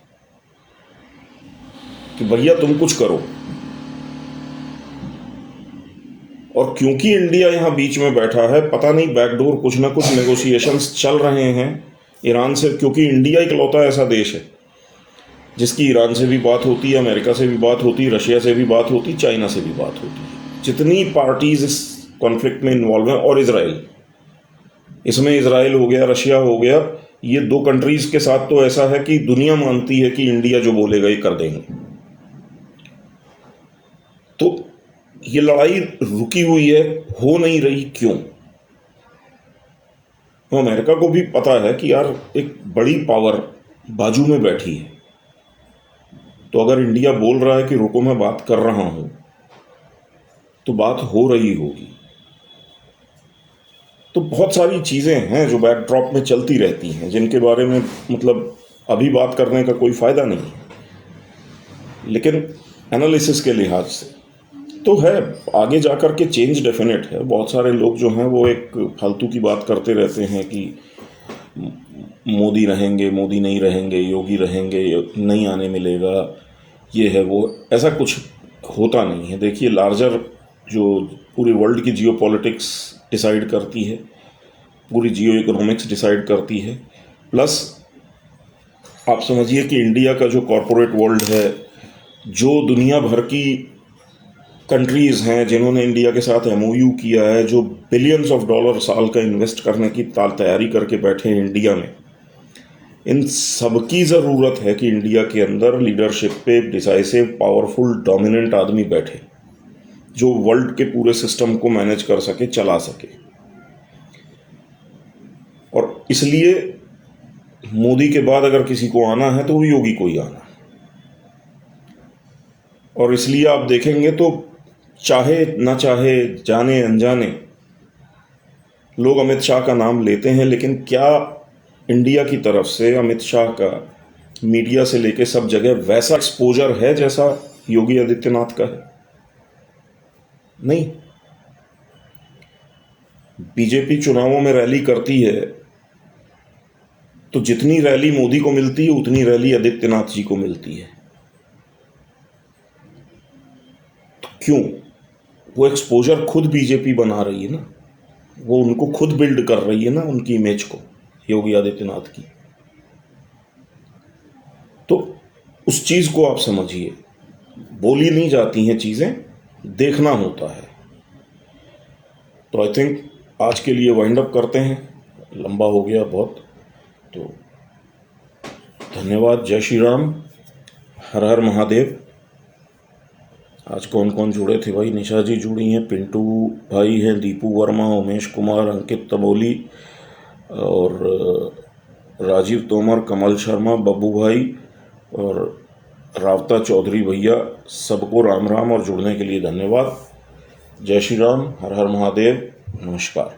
कि भैया तुम कुछ करो। और क्योंकि इंडिया यहां बीच में बैठा है, पता नहीं बैकडोर कुछ ना कुछ नेगोशिएशंस चल रहे हैं ईरान से, क्योंकि इंडिया इकलौता ऐसा देश है जिसकी ईरान से भी बात होती है, अमेरिका से भी बात होती है, रशिया से भी बात होती है, चाइना से भी बात होती है। जितनी पार्टीज इस कॉन्फ्लिक्ट में इन्वॉल्व हैं, और इजराइल, इसमें इजराइल हो गया, रशिया हो गया, ये 2 कंट्रीज के साथ तो ऐसा है कि दुनिया मानती है कि इंडिया जो बोलेगा ये कर देंगे। तो ये लड़ाई रुकी हुई है, हो नहीं रही, क्यों? तो अमेरिका को भी पता है कि यार एक बड़ी पावर बाजू में बैठी है, तो अगर इंडिया बोल रहा है कि रुको मैं बात कर रहा हूं, तो बात हो रही होगी। तो बहुत सारी चीजें हैं जो बैकड्रॉप में चलती रहती हैं, जिनके बारे में मतलब अभी बात करने का कोई फायदा नहीं है, लेकिन एनालिसिस के लिहाज से तो है। आगे जाकर के चेंज डेफिनेट है। बहुत सारे लोग जो हैं वो एक फालतू की बात करते रहते हैं कि मोदी रहेंगे, मोदी नहीं रहेंगे, योगी रहेंगे, नहीं आने मिलेगा, ये है वो। ऐसा कुछ होता नहीं है। देखिए, लार्जर जो पूरे वर्ल्ड की जियो पॉलिटिक्स डिसाइड करती है, पूरी जियो इकोनॉमिक्स डिसाइड करती है, प्लस आप समझिए कि इंडिया का जो कॉरपोरेट वर्ल्ड है, जो दुनिया भर की कंट्रीज़ हैं जिन्होंने इंडिया के साथ MOU किया है, जो बिलियंस ऑफ डॉलर साल का इन्वेस्ट करने की तैयारी करके बैठे हैं इंडिया में, इन सबकी ज़रूरत है कि इंडिया के अंदर लीडरशिप पे डिसाइसिव, पावरफुल, डोमिनेंट आदमी बैठे जो वर्ल्ड के पूरे सिस्टम को मैनेज कर सके, चला सके। और इसलिए मोदी के बाद अगर किसी को आना है तो वो योगी को ही आना। और इसलिए आप देखेंगे तो चाहे ना चाहे, जाने अनजाने, लोग अमित शाह का नाम लेते हैं, लेकिन क्या इंडिया की तरफ से अमित शाह का मीडिया से लेके सब जगह वैसा एक्सपोजर है जैसा योगी आदित्यनाथ का है? नहीं। बीजेपी चुनावों में रैली करती है तो जितनी रैली मोदी को मिलती है उतनी रैली आदित्यनाथ जी को मिलती है। तो क्यों? वो एक्सपोजर खुद बीजेपी बना रही है ना, वो उनको खुद बिल्ड कर रही है ना, उनकी इमेज को, योगी आदित्यनाथ की। तो उस चीज को आप समझिए, बोली नहीं जाती हैं चीजें, देखना होता है। तो आई थिंक आज के लिए वाइंड अप करते हैं, लंबा हो गया बहुत। तो धन्यवाद, जय श्री राम, हर हर महादेव। आज कौन कौन जुड़े थे भाई? निशा जी जुड़ी हैं, पिंटू भाई हैं, दीपू वर्मा, उमेश कुमार, अंकित तमोली और राजीव तोमर, कमल शर्मा, बब्बू भाई और रावता चौधरी भैया, सबको राम राम और जुड़ने के लिए धन्यवाद। जय श्री राम, हर हर महादेव, नमस्कार।